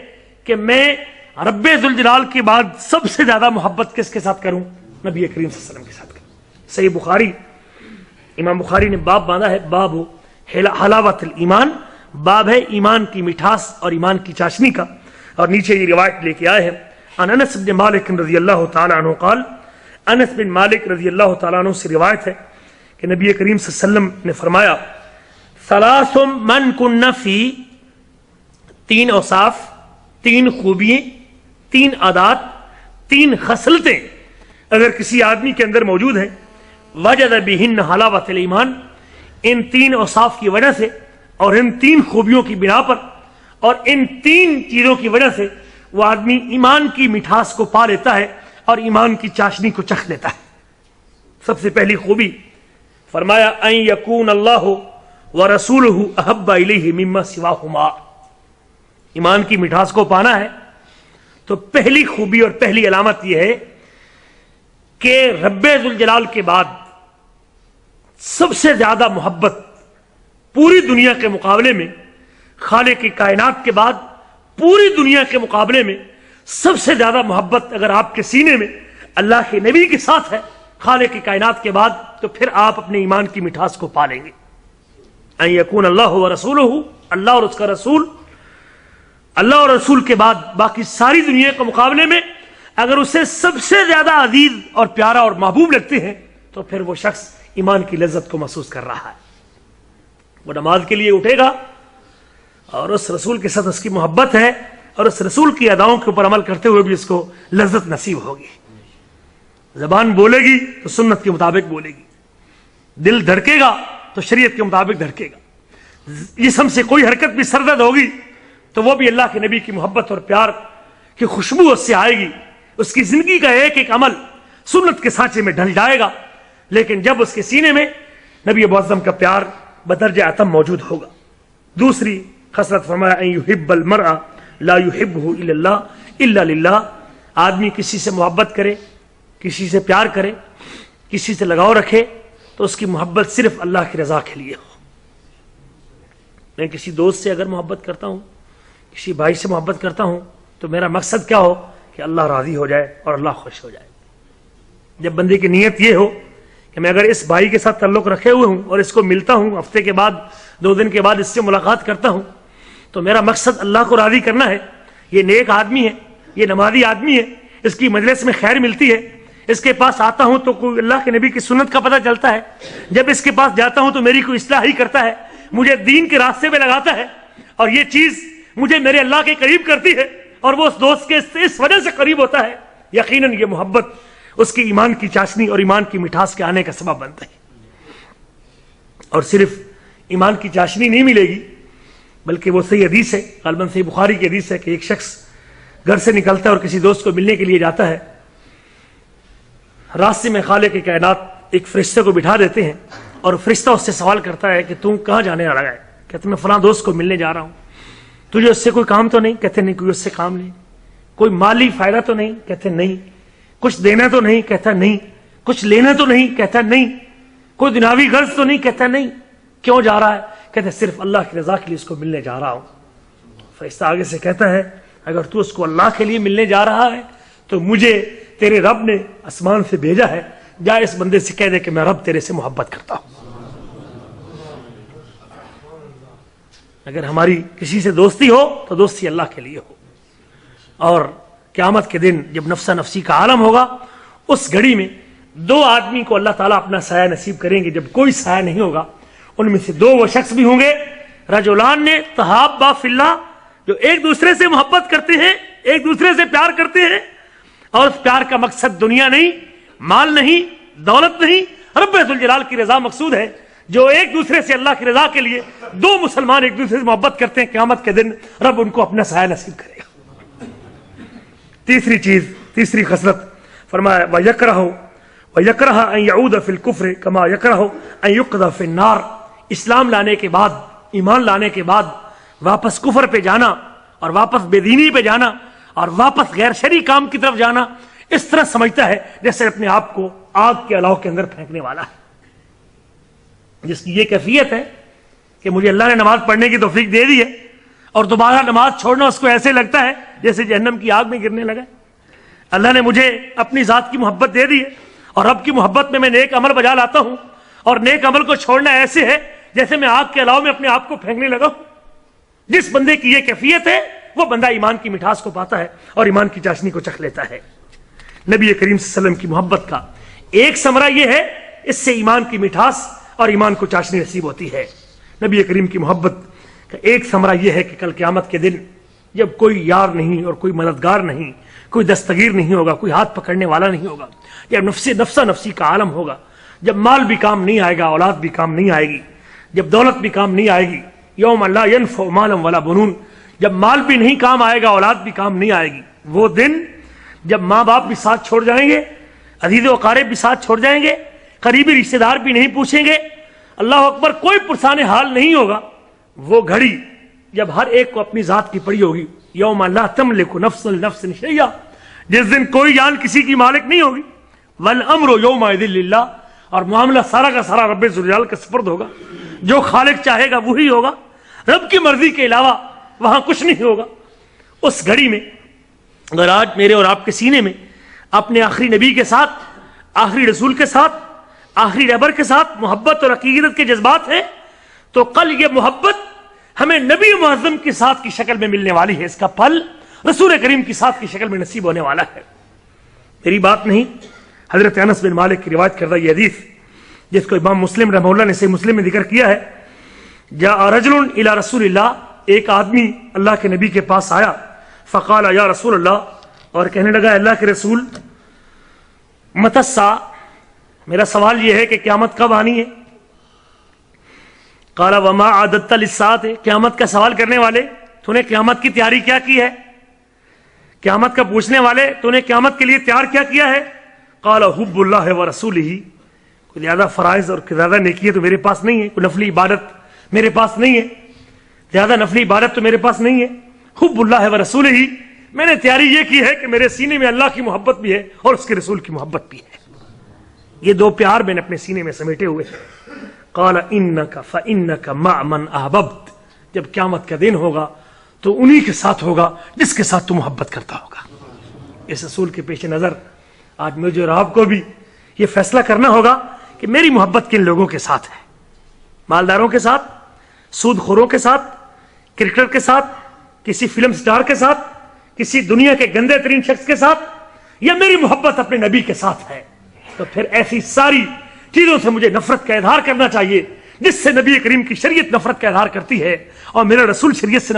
کہ میں رب ذوالجلال کے بعد سب سے زیادہ محبت کس کے ساتھ کروں؟ نبی کریم صلی اللہ علیہ وسلم کے ساتھ کروں۔ صحیح بخاری، امام بخاری نے باب باندھا ہے، باب حلاوت الایمان، باب ہے ایمان کی مٹھاس اور ایمان کی چاشنی کا، اور نیچے یہ روایت لے کے آئے ہیں، عن انس بن مالک رضی اللہ تعالی عنہ قال، انس بن مالک رضی اللہ تعالی عنہ سے روایت ہے کہ نبی کریم صلی اللہ علیہ وسلم نے فرمایا، ثلاث من کن فی، 3 اوصاف، 3 خوبیاں، 3 عادات، 3 خصلتیں اگر کسی آدمی کے اندر موجود ہیں، وجد بہن حلاوت الایمان، ان 3 اوصاف کی وجہ سے اور ان 3 خوبیوں کی بنا پر اور ان 3 چیزوں کی وجہ سے وہ آدمی ایمان کی مٹھاس کو پا لیتا ہے اور ایمان کی چاشنی کو چکھ لیتا ہے۔ سب سے پہلی خوبی فرمایا، ان یکون اللہ ورسولہ احب الیہ مما سواہما، ایمان کی مٹھاس کو پانا ہے تو پہلی خوبی اور پہلی علامت یہ ہے کہ رب ذوالجلال کے بعد سب سے زیادہ محبت پوری دنیا کے مقابلے میں، خالق کی کائنات کے بعد پوری دنیا کے مقابلے میں سب سے زیادہ محبت اگر آپ کے سینے میں اللہ کے نبی کے ساتھ ہے خالق کی کائنات کے بعد، تو پھر آپ اپنے ایمان کی مٹھاس کو پا لیں گے۔ ان یکون اللہ ورسولہ، اللہ اور اس کا رسول، اللہ اور رسول کے بعد باقی ساری دنیا کے مقابلے میں اگر اسے سب سے زیادہ عزیز اور پیارا اور محبوب لگتے ہیں تو پھر وہ شخص ایمان کی لذت کو محسوس کر رہا ہے۔ وہ نماز کے لیے اٹھے گا اور اس رسول کے ساتھ اس کی محبت ہے اور اس رسول کی اداؤں کے اوپر عمل کرتے ہوئے بھی اس کو لذت نصیب ہوگی. زبان بولے گی تو سنت کے مطابق بولے گی، دل دھڑکے گا تو شریعت کے مطابق دھڑکے گا، جسم سے کوئی حرکت بھی سردرد ہوگی تو وہ بھی اللہ کے نبی کی محبت اور پیار کی خوشبو اس سے آئے گی. اس کی زندگی کا ایک ایک عمل سنت کے سانچے میں ڈھل جائے گا، لیکن جب اس کے سینے میں نبی معظم کا پیار بدرجہ اتم موجود ہوگا. دوسری خصلت فرمایا ان یحب المرء لا یحبہ الا اللہ الا للہ. آدمی کسی سے محبت کرے، کسی سے پیار کرے، کسی سے لگاؤ رکھے تو اس کی محبت صرف اللہ کی رضا کے لیے ہو. میں کسی دوست سے اگر محبت کرتا ہوں، کسی بھائی سے محبت کرتا ہوں تو میرا مقصد کیا ہو کہ اللہ راضی ہو جائے اور اللہ خوش ہو جائے. جب بندے کی نیت یہ ہو کہ میں اگر اس بھائی کے ساتھ تعلق رکھے ہوئے ہوں اور اس کو ملتا ہوں، ہفتے کے بعد 2 دن کے بعد اس سے ملاقات کرتا ہوں تو میرا مقصد اللہ کو راضی کرنا ہے. یہ نیک آدمی ہے، یہ نمازی آدمی ہے، اس کی مجلس میں خیر ملتی ہے، اس کے پاس آتا ہوں تو کوئی اللہ کے نبی کی سنت کا پتہ چلتا ہے، جب اس کے پاس جاتا ہوں تو میری کوئی اصلاح ہی کرتا ہے، مجھے دین کے راستے پہ لگاتا ہے، اور یہ چیز مجھے میرے اللہ کے قریب کرتی ہے اور وہ اس دوست کے اس وجہ سے قریب ہوتا ہے. یقیناً یہ محبت اس کی ایمان کی چاشنی اور ایمان کی مٹھاس کے آنے کا سبب بنتا ہے. اور صرف ایمان کی چاشنی نہیں ملے گی بلکہ وہ صحیح حدیث ہے، غالباً صحیح بخاری کی حدیث ہے کہ ایک شخص گھر سے نکلتا ہے اور کسی دوست کو ملنے کے لیے جاتا ہے. راستے میں خالق کائنات ایک فرشتے کو بٹھا دیتے ہیں اور فرشتہ اس سے سوال کرتا ہے کہ تم کہاں جانے والا ہے؟ کہتے میں فلاں دوست کو ملنے جا رہا ہوں. تجھے اس سے کوئی کام تو نہیں؟ کہتے نہیں کوئی اس سے کام نہیں. کوئی مالی فائدہ تو نہیں؟ کہتے نہیں. کچھ دینا تو نہیں؟ کہتا نہیں. کچھ لینا تو نہیں؟ کہتا نہیں. کوئی دنیاوی غرض تو نہیں؟ کہتا نہیں. کیوں جا رہا ہے؟ کہتے صرف اللہ کی رضا کے لیے اس کو ملنے جا رہا ہوں. فرشتہ آگے سے کہتا ہے اگر تو اس کو اللہ کے لیے ملنے جا رہا ہے تو مجھے تیرے رب نے آسمان سے بھیجا ہے، جا اس بندے سے کہہ دے کہ میں رب تیرے سے محبت کرتا ہوں. اگر ہماری کسی سے دوستی ہو تو دوستی اللہ کے لیے ہو. اور قیامت کے دن جب نفسا نفسی کا عالم ہوگا، اس گھڑی میں 2 آدمی کو اللہ تعالیٰ اپنا سایہ نصیب کریں گے جب کوئی سایہ نہیں ہوگا. ان میں سے 2 وہ شخص بھی ہوں گے رجلان نے تحابا فی اللہ، جو ایک دوسرے سے محبت کرتے ہیں، ایک دوسرے سے پیار کرتے ہیں، اور اس پیار کا مقصد دنیا نہیں، مال نہیں، دولت نہیں، رب ذوالجلال کی رضا مقصود ہے. جو ایک دوسرے سے اللہ کی رضا کے لیے 2 مسلمان ایک دوسرے سے محبت کرتے ہیں، قیامت کے دن رب ان کو اپنا سایہ نصیب کرے گا. تیسری خصلت فرمایا وَيَكْرَهَ أَن يَعُودَ فِي الْكُفْرِ كَمَا يَكْرَهُ أَن يُقْذَفَ فِي النَّارِ. اسلام لانے کے بعد، ایمان لانے کے بعد واپس کفر پہ جانا اور واپس بے دینی پہ جانا اور واپس غیر شرعی کام کی طرف جانا اس طرح سمجھتا ہے جیسے اپنے آپ کو آگ کے الاؤ کے اندر پھینکنے والا ہے. جس کی یہ کیفیت ہے کہ مجھے اللہ نے نماز پڑھنے کی توفیق دے دی ہے اور دوبارہ نماز چھوڑنا اس کو ایسے لگتا ہے جیسے جہنم کی آگ میں گرنے لگا. اللہ نے مجھے اپنی ذات کی محبت دے دی ہے اور رب کی محبت میں میں نیک عمل بجا لاتا ہوں، اور نیک عمل کو چھوڑنا ایسے ہے جیسے میں آگ کے الاؤ میں اپنے آپ کو پھینکنے لگا ہوں. جس بندے کی یہ کیفیت ہے وہ بندہ ایمان کی مٹھاس کو پاتا ہے اور ایمان کی چاشنی کو چکھ لیتا ہے. نبی کریم صلی اللہ علیہ وسلم کی محبت کا ایک ثمرہ یہ ہے، اس سے ایمان کی مٹھاس اور ایمان کو چاشنی نصیب ہوتی ہے. نبی کریم کی محبت کا ایک ثمرہ یہ ہے کہ کل قیامت کے دن جب کوئی یار نہیں اور کوئی مددگار نہیں، کوئی دستگیر نہیں ہوگا، کوئی ہاتھ پکڑنے والا نہیں ہوگا، جب نفسا نفسی کا عالم ہوگا، جب مال بھی کام نہیں آئے گا، اولاد بھی کام نہیں آئے گی، جب دولت بھی کام نہیں آئے گی، یوم لا ينفع مال ولا بنون، جب مال بھی نہیں کام آئے گا، اولاد بھی کام نہیں آئے گی. وہ دن جب ماں باپ بھی ساتھ چھوڑ جائیں گے، عزیز و اقارب بھی ساتھ چھوڑ جائیں گے، قریبی رشتہ دار بھی نہیں پوچھیں گے، اللہ اکبر، کوئی پرسان حال نہیں ہوگا. وہ گھڑی جب ہر ایک کو اپنی ذات کی پڑی ہوگی، یوم لا تملک نفس لنفس شیئا، جس دن کوئی جان کسی کی مالک نہیں ہوگی، والامر یومئذ للہ، اور معاملہ سارا کا سارا رب ذوالجلال کے سپرد ہوگا. جو خالق چاہے گا وہی ہوگا، رب کی مرضی کے علاوہ وہاں کچھ نہیں ہوگا. اس گھڑی میں اگر آج میرے اور آپ کے سینے میں اپنے آخری نبی کے ساتھ، آخری رسول کے ساتھ، آخری رہبر کے ساتھ محبت اور عقیدت کے جذبات ہیں تو کل یہ محبت ہمیں نبی معظم کی ساتھ کی شکل میں ملنے والی ہے. اس کا پھل رسول کریم کی ساتھ کی شکل میں نصیب ہونے والا ہے. میری بات نہیں، حضرت انس بن مالک کی روایت کردہ یہ حدیث جس کو امام مسلم رحمہ اللہ نے صحیح مسلم میں ذکر کیا ہے، جاء رجل الی رسول اللہ، ایک آدمی اللہ کے نبی کے پاس آیا، فقال یا رسول اللہ، اور کہنے لگا اللہ کے رسول، متی الساعہ، میرا سوال یہ ہے کہ قیامت کب آنی ہے؟ قال وما اعددت للساعة، قیامت کا سوال کرنے والے تو نے قیامت کی تیاری کیا کی ہے؟ قیامت کا پوچھنے والے تو نے قیامت کے لیے تیار کیا کیا ہے؟ قال حب اللہ ورسولہ، کوئی زیادہ فرائض اور زیادہ نیکی تو میرے پاس نہیں ہے، کوئی نفلی عبادت میرے پاس نہیں ہے، زیادہ نفلی عبادت تو میرے پاس نہیں ہے، حب اللہ ورسولہ، میں نے تیاری یہ کی ہے کہ میرے سینے میں اللہ کی محبت بھی ہے اور اس کے رسول کی محبت بھی ہے، یہ دو پیار میں نے اپنے سینے میں سمیٹے ہوئے ہیں۔ قال انک فانک مع من احببت، جب قیامت کا دن ہوگا تو انہی کے ساتھ ہوگا جس کے ساتھ تو محبت کرتا ہوگا۔ اس اصول کے پیش نظر آج مجھے اور آپ کو بھی یہ فیصلہ کرنا ہوگا کہ میری محبت کن لوگوں کے ساتھ ہے، مالداروں کے ساتھ، سود خوروں کے ساتھ، کرکٹر کے ساتھ، کسی فلم سٹار کے ساتھ، کسی دنیا کے گندے ترین شخص کے ساتھ، یا میری محبت اپنے نبی کے ساتھ ہے؟ تو پھر ایسی ساری چیزوں سے مجھے نفرت کا اظہار کرنا چاہیے جس سے نبی کریم کی شریعت نفرت کا اظہار کرتی ہے، اور میرے رسول شریعت سے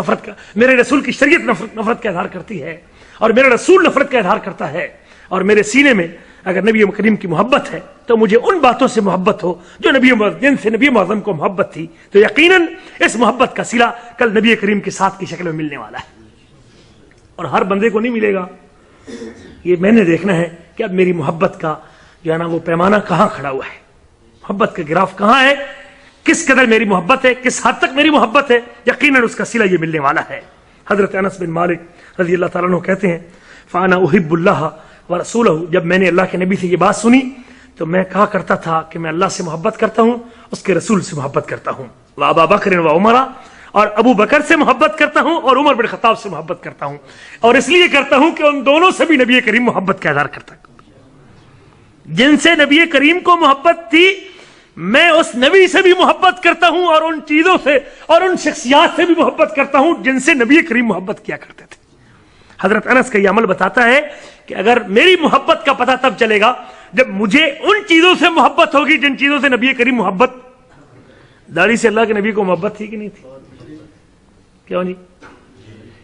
میرے رسول کی شریعت نفرت کا اظہار کرتی ہے، اور میرا رسول نفرت کا اظہار کرتا ہے، اور میرے سینے میں اگر نبی کریم کی محبت ہے تو مجھے ان باتوں سے محبت ہو جو جن سے نبی معظم کو محبت تھی، تو یقیناً اس محبت کا صلہ کل نبی کریم کے ساتھ کی شکل میں ملنے والا ہے، اور ہر بندے کو نہیں ملے گا۔ یہ میں نے دیکھنا ہے کہ اب میری محبت کا جو ہے نا وہ پیمانہ کہاں کھڑا ہوا ہے، محبت کا گراف کہاں ہے، کس قدر میری محبت ہے، کس حد تک میری محبت ہے، یقیناً اس کا صلہ یہ ملنے والا ہے۔ حضرت انس بن مالک رضی اللہ تعالیٰ عنہ کہتے ہیں فانا احب اللہ ورسولہ، جب میں نے اللہ کے نبی سے یہ بات سنی تو میں کہا کرتا تھا کہ میں اللہ سے محبت کرتا ہوں، اس کے رسول سے محبت کرتا ہوں، وابا بکر و عمر، اور ابو بکر سے محبت کرتا ہوں اور عمر بن خطاب سے محبت کرتا ہوں، اور اس لیے کرتا ہوں کہ ان دونوں سے بھی نبی کریم محبت کا اظہار کرتا ہے۔ جن سے نبی کریم کو محبت تھی میں اس نبی سے بھی محبت کرتا ہوں، اور ان چیزوں سے اور ان شخصیات سے بھی محبت کرتا ہوں جن سے نبی کریم محبت کیا کرتے تھے۔ حضرت انس کا یہ عمل بتاتا ہے کہ اگر میری محبت کا پتہ تب چلے گا جب مجھے ان چیزوں سے محبت ہوگی جن چیزوں سے نبی کریم محبت، داڑھی سے اللہ کے نبی کو محبت تھی کہ نہیں تھی؟ کیوں نہیں؟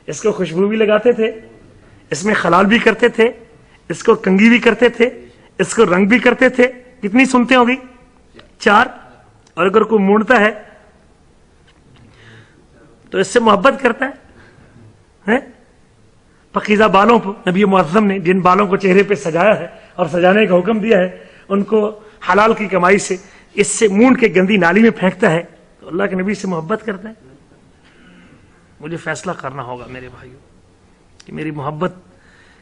اس کو خوشبو بھی لگاتے تھے، اس میں خلال بھی کرتے تھے، اس کو کنگھی بھی کرتے تھے، اس کو رنگ بھی کرتے تھے، کتنی سنتے ہوگی؟ 4، اور اگر کوئی مونڈتا ہے تو اس سے محبت کرتا ہے۔ پقیزہ بالوں پر نبی معظم نے جن بالوں کو چہرے پہ سجایا ہے اور سجانے کا حکم دیا ہے ان کو حلال کی کمائی سے اس سے مونڈ کے گندی نالی میں پھینکتا ہے تو اللہ کے نبی سے محبت کرتا ہے۔ مجھے فیصلہ کرنا ہوگا میرے بھائیوں کہ میری محبت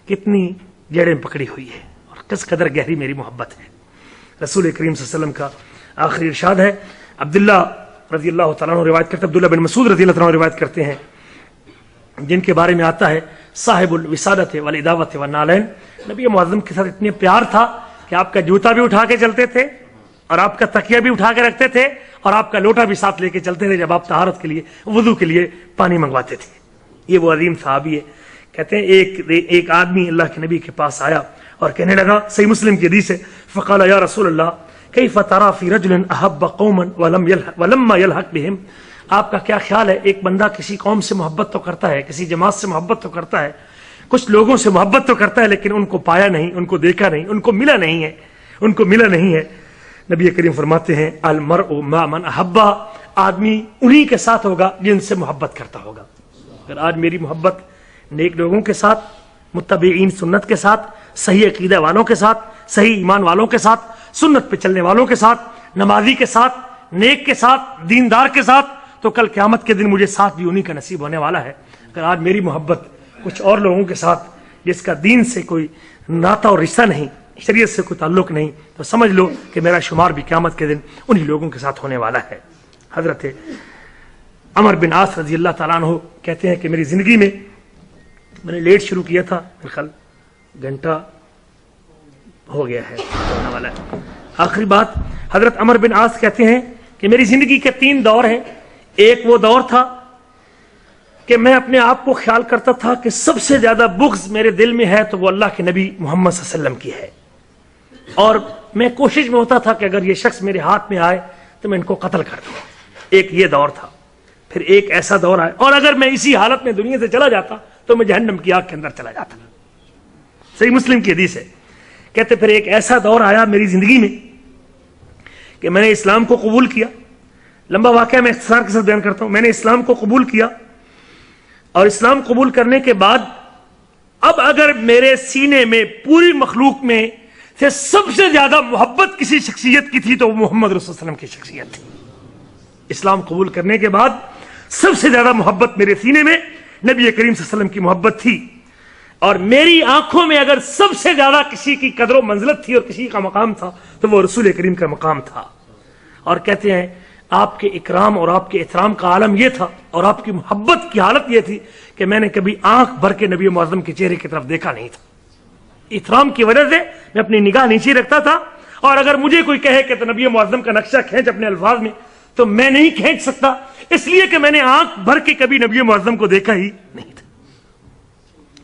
کتنی جڑیں پکڑی ہوئی ہے اور کس قدر گہری میری محبت ہے۔ رسول کریم صلی اللہ علیہ وسلم کا آخری ارشاد ہے، عبداللہ رضی اللہ تعالیٰ عنہ روایت کرتے ہیں، عبداللہ بن مسعود رضی اللہ تعالیٰ عنہ روایت کرتے ہیں، جن کے بارے میں آتا ہے صاحب الوسادۃ والاداوۃ والنالین، نبی معظم کے ساتھ اتنے پیار تھا کہ آپ کا جوتا بھی اٹھا کے چلتے تھے اور آپ کا تکیہ بھی اٹھا کے رکھتے تھے اور آپ کا لوٹا بھی ساتھ لے کے چلتے تھے جب آپ طہارت کے لیے وضو کے لیے پانی منگواتے تھے۔ یہ وہ عظیم صحابی ہے۔ کہتے ہیں ایک آدمی اللہ کے نبی کے پاس آیا اور کہنے لگا، صحیح مسلم کی حدیث ہے، فقال یا رسول اللہ کیف تری فی رجل احب قوما ولما یلحق بہم، آپ کا کیا خیال ہے ایک بندہ کسی قوم سے محبت تو کرتا ہے، کسی جماعت سے محبت تو کرتا ہے، کچھ لوگوں سے محبت تو کرتا ہے لیکن ان کو پایا نہیں، ان کو دیکھا نہیں، ان کو ملا نہیں ہے۔ نبی کریم فرماتے ہیں المرء مع من احب، آدمی انہی کے ساتھ ہوگا جن سے محبت کرتا ہوگا۔ اگر آج میری محبت نیک لوگوں کے ساتھ، متبعین سنت کے ساتھ، صحیح عقیدہ والوں کے ساتھ، صحیح ایمان والوں کے ساتھ، سنت پہ چلنے والوں کے ساتھ، نمازی کے ساتھ، نیک کے ساتھ، دیندار کے ساتھ، تو کل قیامت کے دن مجھے ساتھ بھی انہی کا نصیب ہونے والا ہے۔ اگر آج میری محبت کچھ اور لوگوں کے ساتھ جس کا دین سے کوئی ناتا اور رشتہ نہیں، شریعت سے کوئی تعلق نہیں، تو سمجھ لو کہ میرا شمار بھی قیامت کے دن انہی لوگوں کے ساتھ ہونے والا ہے۔ حضرت عمر بن عاص رضی اللہ تعالیٰ عنہ کہتے ہیں کہ میری زندگی میں نے لیٹ شروع کیا تھا، میرے خیال گھنٹہ ہو گیا ہے ہونے والا ہے۔ آخری بات، حضرت عمر بن عاص کہتے ہیں کہ میری زندگی کے 3 دور ہیں۔ ایک وہ دور تھا کہ میں اپنے آپ کو خیال کرتا تھا کہ سب سے زیادہ بغض میرے دل میں ہے تو وہ اللہ کے نبی محمد صلی اللہ علیہ وسلم کی ہے، اور میں کوشش میں ہوتا تھا کہ اگر یہ شخص میرے ہاتھ میں آئے تو میں ان کو قتل کر دوں۔ ایک یہ دور تھا۔ پھر ایک ایسا دور آیا، اور اگر میں اسی حالت میں دنیا سے چلا جاتا تو میں جہنم کی آگ کے اندر چلا جاتا. صحیح مسلم کی حدیث ہے. کہتے پھر ایک ایسا دور آیا میری زندگی میں کہ میں نے اسلام کو قبول کیا. لمبا واقعہ میں اختصار کے ساتھ بیان کرتا ہوں. میں نے اسلام کو قبول کیا اور اسلام قبول کرنے کے بعد اب اگر میرے سینے میں پوری مخلوق میں سے سب سے زیادہ محبت کسی شخصیت کی تھی تو وہ محمد رسول اللہ علیہ وسلم کی شخصیت تھی. اسلام قبول کرنے کے بعد سب سے زیادہ محبت میرے سینے میں نبی کریم صلی اللہ علیہ وسلم کی محبت تھی. اور میری آنکھوں میں اگر سب سے زیادہ کسی کی قدر و منزلت تھی اور کسی کا مقام تھا تو وہ رسول کریم کا مقام تھا. اور کہتے ہیں آپ کے اکرام اور آپ کے احترام کا عالم یہ تھا اور آپ کی محبت کی حالت یہ تھی کہ میں نے کبھی آنکھ بھر کے نبی معظم کے چہرے کی طرف دیکھا نہیں تھا. احترام کی وجہ سے میں اپنی نگاہ نیچے رکھتا تھا. اور اگر مجھے کوئی کہے کہ تو نبی معظم کا نقشہ کھینچ اپنے الفاظ میں تو میں نہیں کھینچ سکتا, اس لیے کہ میں نے آنکھ بھر کے کبھی نبی معظم کو دیکھا ہی نہیں تھا.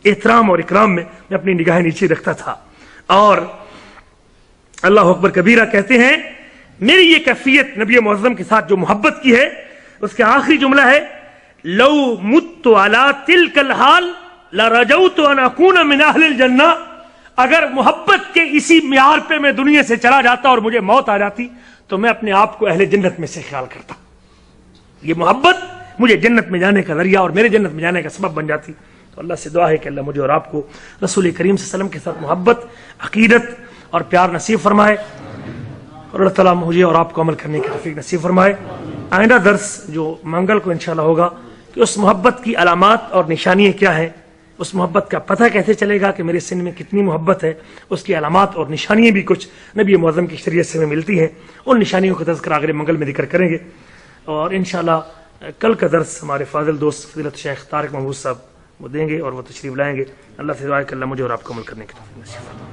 احترام اور اکرام میں میں اپنی نگاہ نیچے رکھتا تھا. اور اللہ اکبر کبیرہ کہتے ہیں میری یہ کیفیت نبی معظم کے ساتھ جو محبت کی ہے اس کا آخری جملہ ہے لو مت علی تلک الحال لرجوت ان اکون من اہل الجنہ. اگر محبت کے اسی معیار پہ میں دنیا سے چلا جاتا اور مجھے موت آ جاتی تو میں اپنے آپ کو اہل جنت میں سے خیال کرتا. یہ محبت مجھے جنت میں جانے کا ذریعہ اور میرے جنت میں جانے کا سبب بن جاتی. تو اللہ سے دعا ہے کہ اللہ مجھے اور آپ کو رسول کریم صلی اللہ علیہ وسلم کے ساتھ محبت, عقیدت اور پیار نصیب فرمائے اور اللہ تعالیٰ مجھے اور آپ کو عمل کرنے کی توفیق نصیب فرمائے. آئندہ درس جو منگل کو انشاءاللہ ہوگا کہ اس محبت کی علامات اور نشانیاں کیا ہیں, اس محبت کا پتہ کیسے چلے گا کہ میرے سن میں کتنی محبت ہے, اس کی علامات اور نشانیاں بھی کچھ نبی معظم کی شریعت سے ہمیں ملتی ہیں. ان نشانیوں کا تذکرہ اگلے منگل میں ذکر کریں گے. اور انشاءاللہ کل کا درس ہمارے فاضل دوست فضیلت شیخ طارق محمود صاحب وہ دیں گے اور وہ تشریف لائیں گے. اللہ سے دعا ہے کہ اللہ مجھے اور آپ کو عمل کرنے کی توفیق نصیب فرمائے.